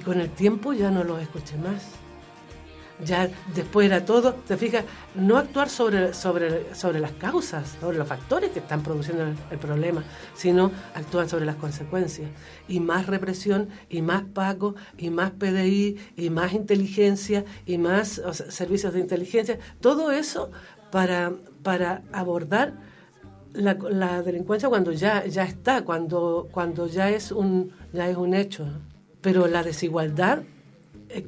con el tiempo ya no los escuché más. Ya después era todo, te fijas, no actuar sobre las causas, sobre los factores que están produciendo el problema, sino actúan sobre las consecuencias. Y más represión, y más PACO, y más PDI, y más inteligencia, y más servicios de inteligencia, todo eso para abordar la delincuencia cuando ya está, cuando ya es un hecho. Pero la desigualdad,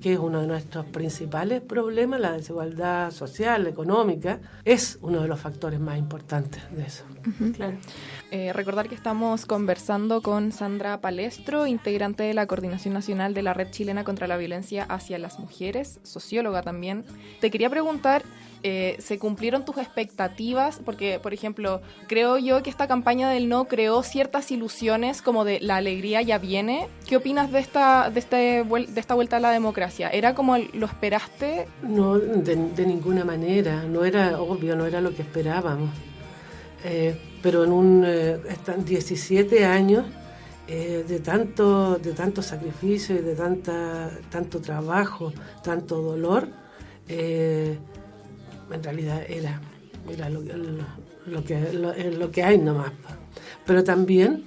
que es uno de nuestros principales problemas, la desigualdad social, económica, es uno de los factores más importantes de eso. Claro. Recordar que estamos conversando con Sandra Palestro, integrante de la Coordinación Nacional de la Red Chilena contra la Violencia hacia las Mujeres, socióloga también. Te quería preguntar, ¿se cumplieron tus expectativas? Porque, por ejemplo, creo yo que esta campaña del no creó ciertas ilusiones como de la alegría ya viene. ¿Qué opinas de esta vuelta a la democracia? ¿Era como lo esperaste? No, de ninguna manera. No era obvio, no era lo que esperábamos. Pero están 17 años de tanto sacrificio y de tanto trabajo, tanto dolor, en realidad era lo que hay nomás. Pero también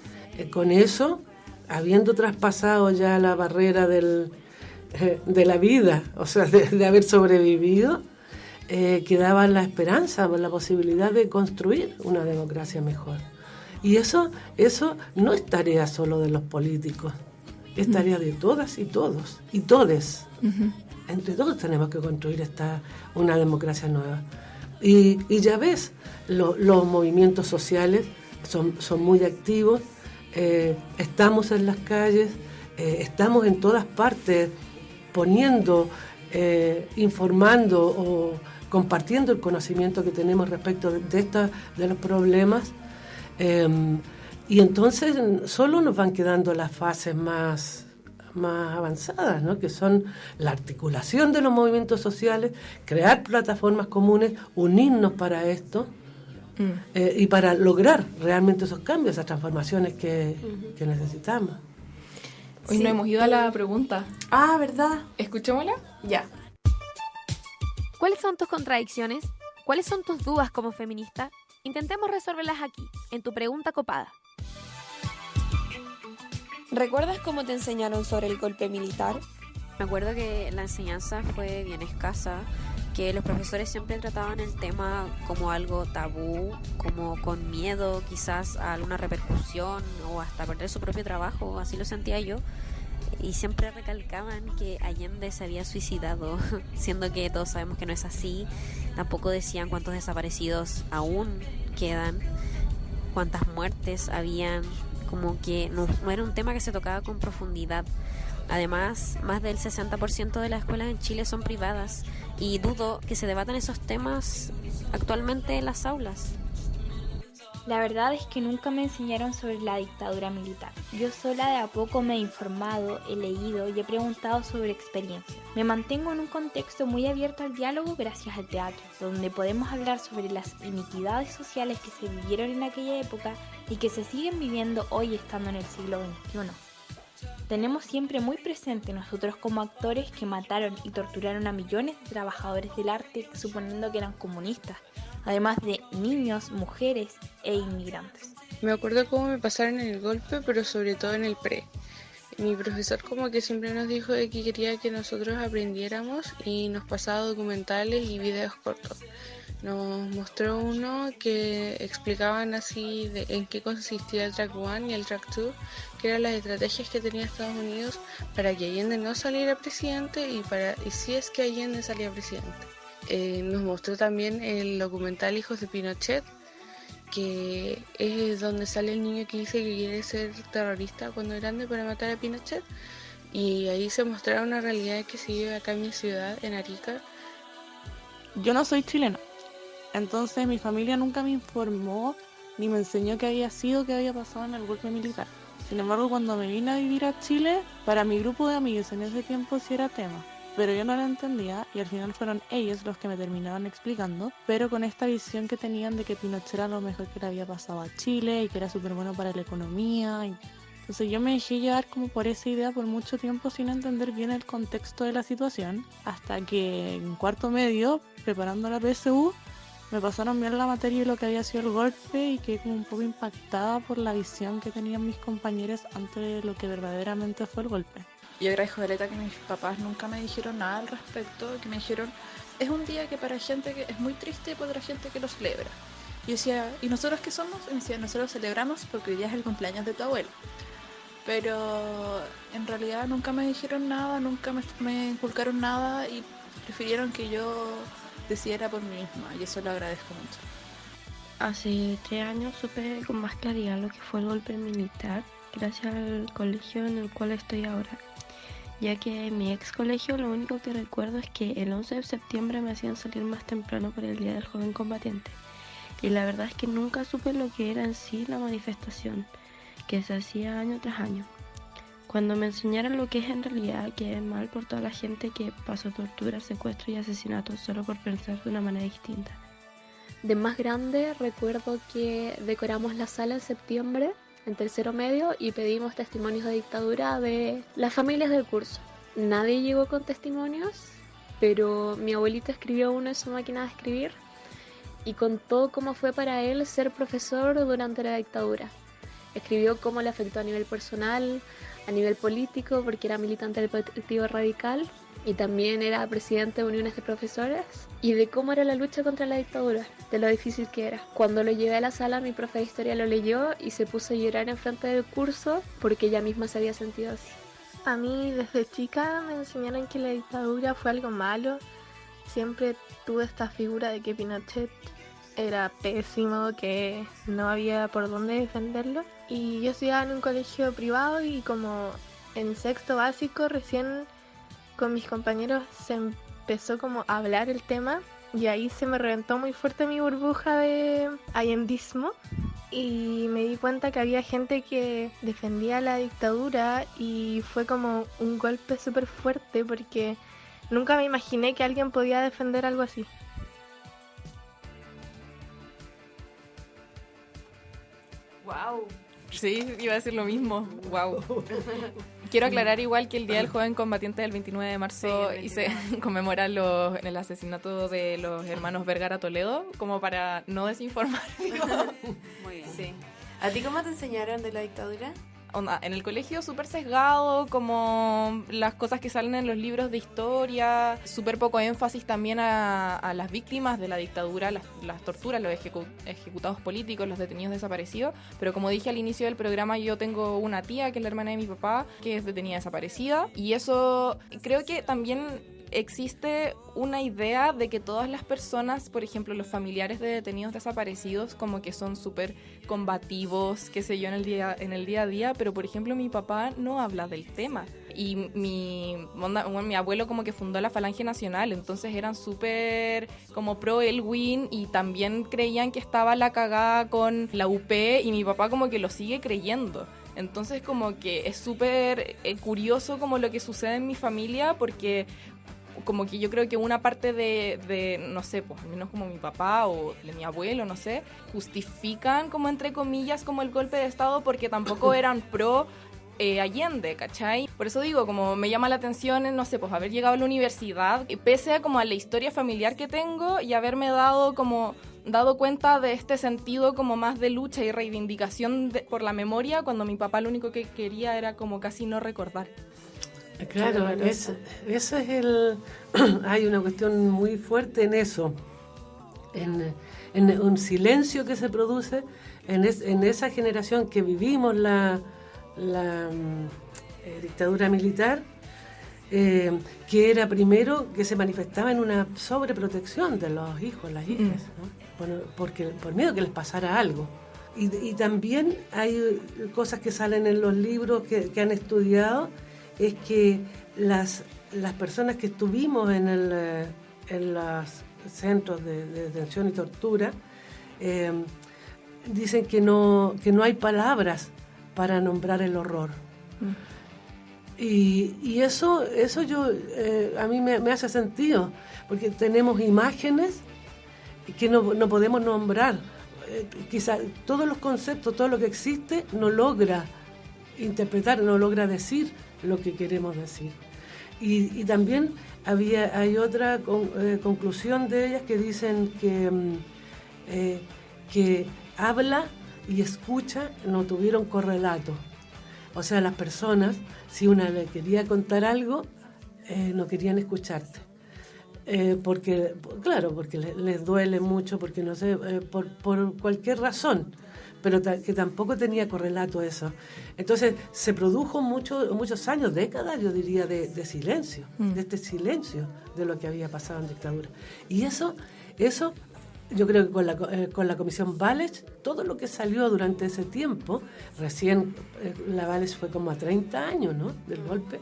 con eso, habiendo traspasado ya la barrera de la vida, o sea, de haber sobrevivido, quedaba la esperanza, la posibilidad de construir una democracia mejor. Y eso no es tarea solo de los políticos, es tarea de todas y todos, y todes. Entre todos tenemos que construir una democracia nueva. Y ya ves, los movimientos sociales son muy activos, estamos en las calles, estamos en todas partes poniendo, informando o compartiendo el conocimiento que tenemos respecto de los problemas, y entonces solo nos van quedando las fases más avanzadas, ¿no? Que son la articulación de los movimientos sociales, crear plataformas comunes, unirnos para esto, y para lograr realmente esos cambios, esas transformaciones que necesitamos. Hoy no hemos ido a la pregunta. Ah, ¿verdad? ¿Escuchémosla? Ya. ¿Cuáles son tus contradicciones? ¿Cuáles son tus dudas como feminista? Intentemos resolverlas aquí, en tu pregunta copada. ¿Recuerdas cómo te enseñaron sobre el golpe militar? Me acuerdo que la enseñanza fue bien escasa, que los profesores siempre trataban el tema como algo tabú, como con miedo quizás a alguna repercusión o hasta perder su propio trabajo, así lo sentía yo. Y siempre recalcaban que Allende se había suicidado, siendo que todos sabemos que no es así. Tampoco decían cuántos desaparecidos aún quedan, cuántas muertes habían, como que no era un tema que se tocaba con profundidad. Además, más del 60% de las escuelas en Chile son privadas y dudo que se debatan esos temas actualmente en las aulas. La verdad es que nunca me enseñaron sobre la dictadura militar. Yo sola de a poco me he informado, he leído y he preguntado sobre experiencias. Me mantengo en un contexto muy abierto al diálogo gracias al teatro, donde podemos hablar sobre las iniquidades sociales que se vivieron en aquella época y que se siguen viviendo hoy estando en el siglo XXI. Tenemos siempre muy presente nosotros como actores que mataron y torturaron a millones de trabajadores del arte suponiendo que eran comunistas, además de niños, mujeres e inmigrantes. Me acuerdo cómo me pasaron en el golpe, pero sobre todo en el pre. Mi profesor como que siempre nos dijo de que quería que nosotros aprendiéramos y nos pasaba documentales y videos cortos. Nos mostró uno que explicaban así en qué consistía el Track 1 y el Track 2, que eran las estrategias que tenía Estados Unidos para que Allende no saliera presidente y si es que Allende salía presidente. Nos mostró también el documental Hijos de Pinochet, que es donde sale el niño que dice que quiere ser terrorista cuando grande para matar a Pinochet, y ahí se mostraba una realidad que se vive acá en mi ciudad, en Arica. Yo no soy chilena, entonces mi familia nunca me informó ni me enseñó qué había pasado en el golpe militar. Sin embargo, cuando me vine a vivir a Chile, para mi grupo de amigos en ese tiempo sí era tema, pero yo no lo entendía y al final fueron ellos los que me terminaban explicando, pero con esta visión que tenían de que Pinochet era lo mejor que le había pasado a Chile y que era súper bueno para la economía. Entonces yo me dejé llevar como por esa idea por mucho tiempo sin entender bien el contexto de la situación, hasta que en cuarto medio, preparando la PSU, me pasaron bien la materia y lo que había sido el golpe y quedé como un poco impactada por la visión que tenían mis compañeros ante lo que verdaderamente fue el golpe. Yo agradezco caleta que mis papás nunca me dijeron nada al respecto, que me dijeron, es un día que para gente que es muy triste y para otra gente que lo celebra. Y yo decía, ¿y nosotros qué somos? Y me decía, nosotros celebramos porque hoy día es el cumpleaños de tu abuelo. Pero en realidad nunca me dijeron nada, nunca me inculcaron nada y prefirieron que yo decidiera por mí misma, y eso lo agradezco mucho. Hace 3 años supe con más claridad lo que fue el golpe militar, gracias al colegio en el cual estoy ahora, ya que en mi ex colegio lo único que recuerdo es que el 11 de septiembre me hacían salir más temprano para el Día del Joven Combatiente, y la verdad es que nunca supe lo que era en sí la manifestación, que se hacía año tras año. Cuando me enseñaron lo que es en realidad, quedé mal por toda la gente que pasó tortura, secuestro y asesinatos solo por pensar de una manera distinta. De más grande recuerdo que decoramos la sala en septiembre, en tercero medio, y pedimos testimonios de dictadura de las familias del curso. Nadie llegó con testimonios, pero mi abuelito escribió uno en su máquina de escribir y contó cómo fue para él ser profesor durante la dictadura. Escribió cómo le afectó a nivel personal, a nivel político, porque era militante del Partido Radical y también era presidente de uniones de profesores, y de cómo era la lucha contra la dictadura, de lo difícil que era. Cuando lo llevé a la sala, mi profe de historia lo leyó y se puso a llorar enfrente del curso porque ella misma se había sentido así. A mí desde chica me enseñaron que la dictadura fue algo malo. Siempre tuve esta figura de que Pinochet era pésimo, que no había por dónde defenderlo. Y yo estudiaba en un colegio privado y como en sexto básico recién con mis compañeros se empezó como a hablar el tema y ahí se me reventó muy fuerte mi burbuja de allendismo y me di cuenta que había gente que defendía la dictadura y fue como un golpe súper fuerte porque nunca me imaginé que alguien podía defender algo así. Wow. Sí, iba a decir lo mismo. Wow. Quiero aclarar igual que el Día del Joven Combatiente del 29 de marzo y se conmemora el asesinato de los hermanos Vergara Toledo, como para no desinformar. Muy bien. Sí. ¿A ti cómo te enseñaron de la dictadura? onda, en el colegio súper sesgado, como las cosas que salen en los libros de historia, súper poco énfasis también a las víctimas de la dictadura, las torturas, los ejecutados políticos, los detenidos desaparecidos. Pero como dije al inicio del programa, yo tengo una tía que es la hermana de mi papá, que es detenida desaparecida, y eso creo que también existe una idea de que todas las personas, por ejemplo, los familiares de detenidos desaparecidos, como que son súper combativos, qué sé yo, en el día a día, pero por ejemplo mi papá no habla del tema. Y mi abuelo como que fundó la Falange Nacional, entonces eran súper como pro Elwin y también creían que estaba la cagada con la UP y mi papá como que lo sigue creyendo. Entonces como que es súper curioso como lo que sucede en mi familia, porque como que yo creo que una parte de no sé, pues al menos como mi papá o de mi abuelo, no sé, justifican como entre comillas como el golpe de estado porque tampoco eran pro Allende, ¿cachai? Por eso digo, como me llama la atención, no sé, pues haber llegado a la universidad, pese a como a la historia familiar que tengo y haberme dado cuenta de este sentido como más de lucha y reivindicación por la memoria, cuando mi papá lo único que quería era como casi no recordar. Claro, ese es el... Hay una cuestión muy fuerte en eso, en un silencio que se produce en esa generación que vivimos la dictadura militar, que era primero que se manifestaba en una sobreprotección de los hijos, las hijas, ¿no? Por miedo que les pasara algo. Y también hay cosas que salen en los libros que han estudiado, es que las personas que estuvimos en los centros de detención y tortura dicen que no hay palabras para nombrar el horror. Y eso yo a mí me hace sentido, porque tenemos imágenes que no podemos nombrar. Quizás todos los conceptos, todo lo que existe no logra interpretar, no logra decir lo que queremos decir. Y también hay otra conclusión de ellas que dicen que habla y escucha no tuvieron correlato. O sea, las personas, si una le quería contar algo, no querían escucharte. Porque les duele mucho, porque no sé, por cualquier razón, pero que tampoco tenía correlato eso. Entonces se produjo muchos años, décadas, yo diría, de silencio, de este silencio de lo que había pasado en dictadura. Y eso yo creo que con la Comisión Walech, todo lo que salió durante ese tiempo, recién la Walech fue como a 30 años, ¿no?, del golpe,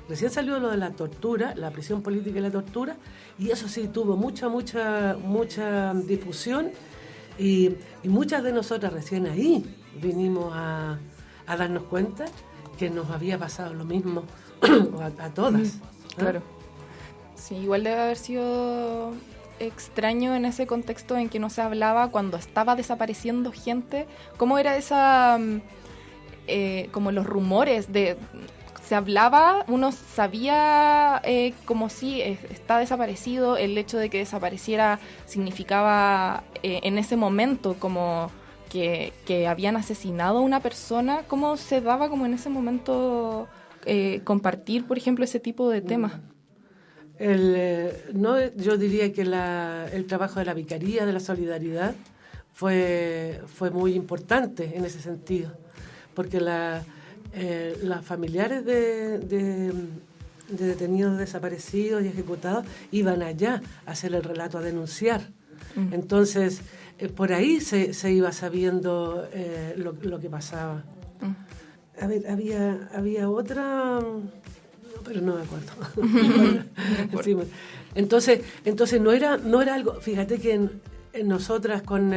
recién salió lo de la tortura, la prisión política y la tortura, y eso sí tuvo mucha difusión. Y muchas de nosotras recién ahí vinimos a darnos cuenta que nos había pasado lo mismo a todas. Claro. Sí, igual debe haber sido extraño en ese contexto en que no se hablaba cuando estaba desapareciendo gente. ¿Cómo era esa... como los rumores de... Se hablaba, uno sabía como si está desaparecido, el hecho de que desapareciera significaba en ese momento como que habían asesinado a una persona. ¿Cómo se daba como en ese momento compartir, por ejemplo, ese tipo de temas? Yo diría que el trabajo de la Vicaría de la Solidaridad fue muy importante en ese sentido, porque las familiares de detenidos desaparecidos y ejecutados iban allá a hacer el relato, a denunciar. Entonces, por ahí se iba sabiendo lo que pasaba. A ver, había otra, pero no me acuerdo. Entonces no era algo. Fíjate que en nosotras con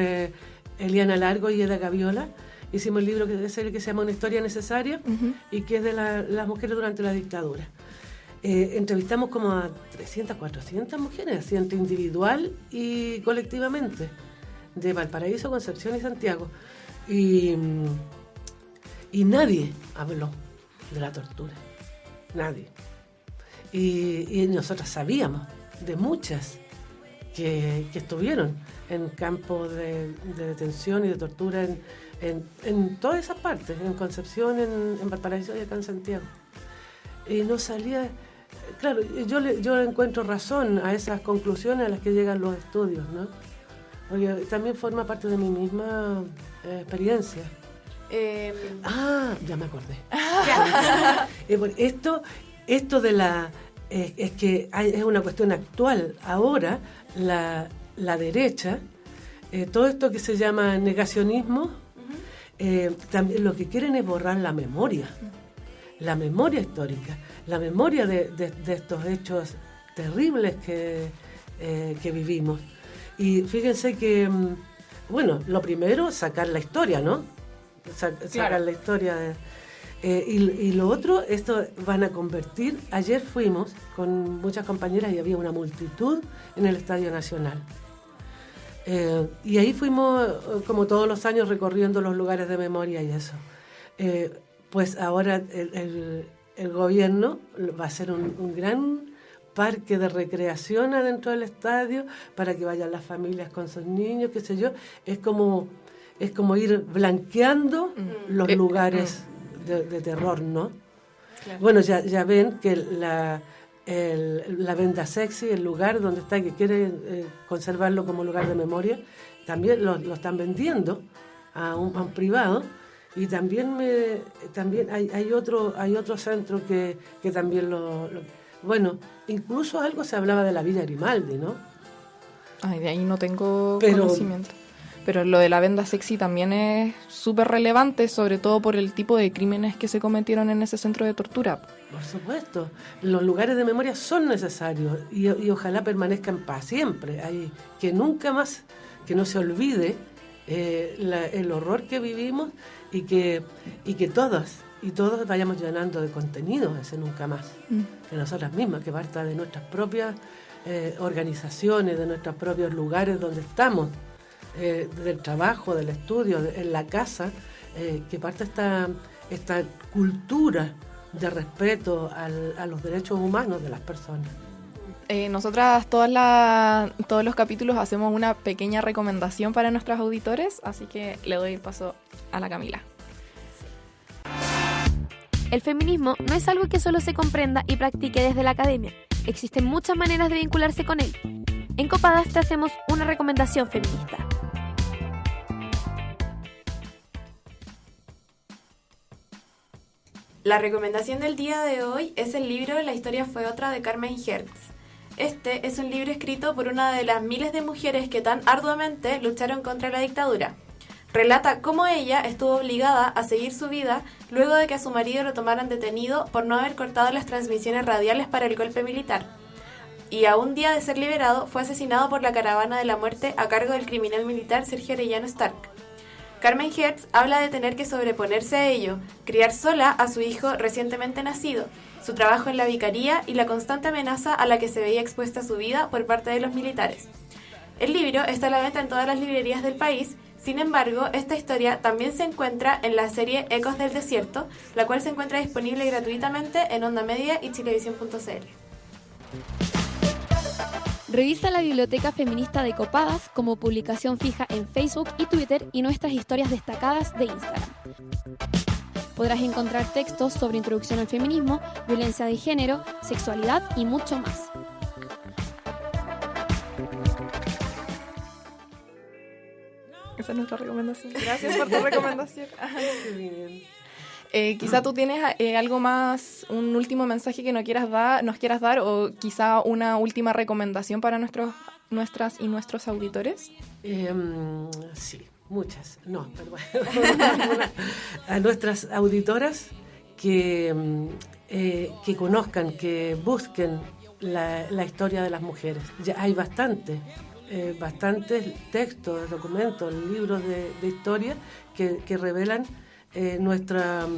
Eliana Largo y Eda Gaviola hicimos el libro que se llama Una historia necesaria, y que es de las mujeres durante la dictadura. Entrevistamos como a 300, 400 mujeres, así entre individual y colectivamente, de Valparaíso, Concepción y Santiago. Y nadie habló de la tortura. Nadie. Y nosotras sabíamos de muchas que estuvieron en campos de detención y de tortura en todas esas partes, en Concepción, en Valparaíso y acá en Santiago. Y no salía... Claro, yo encuentro razón a esas conclusiones a las que llegan los estudios, ¿no? Porque también forma parte de mi misma experiencia. Ya me acordé. Esto de la... es que es una cuestión actual. Ahora, la derecha, todo esto que se llama negacionismo, también lo que quieren es borrar la memoria histórica, la memoria de estos hechos terribles que vivimos. Y fíjense que, bueno, lo primero, sacar la historia, ¿no? Sacar la historia. Y lo otro, esto van a convertir... Ayer fuimos con muchas compañeras y había una multitud en el Estadio Nacional. Y ahí fuimos, como todos los años, recorriendo los lugares de memoria y eso. Pues ahora el gobierno va a hacer un gran parque de recreación adentro del estadio para que vayan las familias con sus niños, qué sé yo. Es como ir blanqueando los lugares de terror, ¿no? Claro. Bueno, ya ven que la venda sexy, el lugar donde está, que quiere conservarlo como lugar de memoria, también lo están vendiendo a un privado. Y también hay otro centro que también bueno, incluso algo se hablaba de la Villa Grimaldi, ¿no? Ay, de ahí no tengo conocimiento. Pero lo de la venda sexy también es súper relevante, sobre todo por el tipo de crímenes que se cometieron en ese centro de tortura. Por supuesto, los lugares de memoria son necesarios y ojalá permanezcan para siempre. Que nunca más, que no se olvide el horror que vivimos y que todos vayamos llenando de contenido ese nunca más. Que nosotras mismas, que parta de nuestras propias organizaciones, de nuestros propios lugares donde estamos, del trabajo, del estudio, en la casa, que parte esta cultura de respeto a los derechos humanos de las personas. Nosotras todos los capítulos hacemos una pequeña recomendación para nuestros auditores, así que le doy el paso a la Camila. El feminismo no es algo que solo se comprenda y practique desde la academia. Existen muchas maneras de vincularse con él. En Copadas te hacemos una recomendación feminista. La recomendación del día de hoy es el libro La historia fue otra de Carmen Hertz. Este es un libro escrito por una de las miles de mujeres que tan arduamente lucharon contra la dictadura. Relata cómo ella estuvo obligada a seguir su vida luego de que a su marido lo tomaran detenido por no haber cortado las transmisiones radiales para el golpe militar. Y a un día de ser liberado fue asesinado por la caravana de la muerte a cargo del criminal militar Sergio Arellano Stark. Carmen Hertz habla de tener que sobreponerse a ello, criar sola a su hijo recientemente nacido, su trabajo en la vicaría y la constante amenaza a la que se veía expuesta su vida por parte de los militares. El libro está a la venta en todas las librerías del país. Sin embargo, esta historia también se encuentra en la serie Ecos del Desierto, la cual se encuentra disponible gratuitamente en Onda Media y Chilevisión.cl. Revisa la Biblioteca Feminista de Copadas como publicación fija en Facebook y Twitter y nuestras historias destacadas de Instagram. Podrás encontrar textos sobre introducción al feminismo, violencia de género, sexualidad y mucho más. Esa es nuestra recomendación. Gracias por tu recomendación. Quizá tú tienes algo más, un último mensaje que nos quieras dar, o quizá una última recomendación para nuestras y nuestros auditores. Sí, muchas. No, perdón. A nuestras auditoras que conozcan, que busquen la historia de las mujeres. Ya hay bastantes textos, documentos, libros de historia que revelan nuestras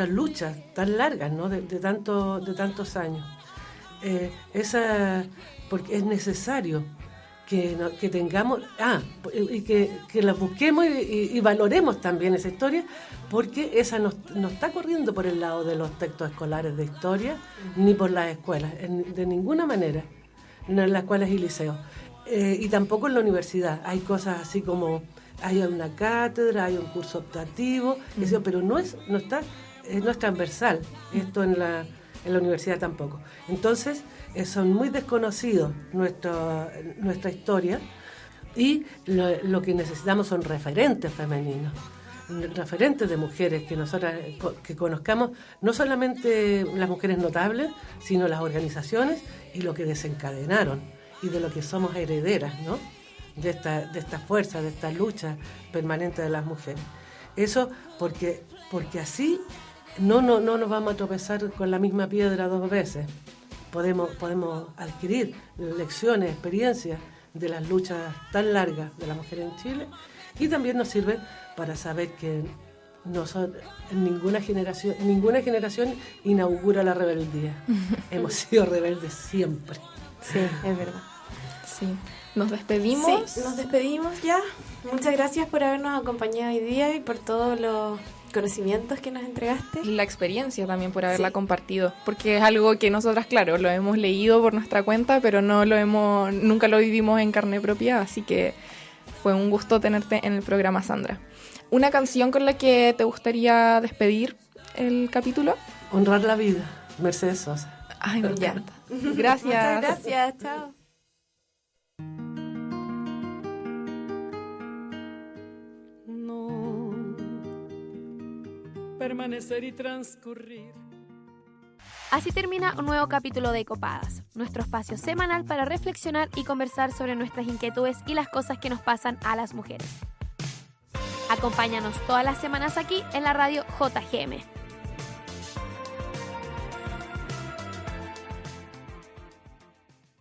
luchas tan largas, ¿no? de tantos años. Porque es necesario que tengamos y que la busquemos y valoremos también esa historia, porque esa no está corriendo por el lado de los textos escolares de historia ni por las escuelas, de ninguna manera. en las escuelas y liceos. Y tampoco en la universidad. Hay cosas así como, hay una cátedra, hay un curso optativo, pero no es transversal. Esto en la universidad tampoco. Entonces, son muy desconocidos nuestra historia, y lo que necesitamos son referentes femeninos, referentes de mujeres que nosotras que conozcamos, no solamente las mujeres notables, sino las organizaciones y lo que desencadenaron, y de lo que somos herederas, ¿no? De esta fuerza, de esta lucha permanente de las mujeres. Eso porque así no nos vamos a tropezar con la misma piedra 2 veces. Podemos adquirir lecciones, experiencias de las luchas tan largas de las mujeres en Chile, y también nos sirve para saber que ninguna generación inaugura la rebeldía. Hemos sido rebeldes siempre. Sí, es verdad. Sí. ¿Nos despedimos? Sí, nos despedimos ya. Muchas gracias por habernos acompañado hoy día y por todos los conocimientos que nos entregaste. La experiencia también por haberla compartido, porque es algo que nosotras, claro, lo hemos leído por nuestra cuenta, pero nunca lo vivimos en carne propia, así que fue un gusto tenerte en el programa, Sandra. ¿Una canción con la que te gustaría despedir el capítulo? Honrar la vida, Mercedes Sosa. Ay, me encanta. Gracias. Muchas gracias, chao. Permanecer y transcurrir. Así termina un nuevo capítulo de Copadas, nuestro espacio semanal para reflexionar y conversar sobre nuestras inquietudes y las cosas que nos pasan a las mujeres. Acompáñanos todas las semanas aquí en la radio JGM.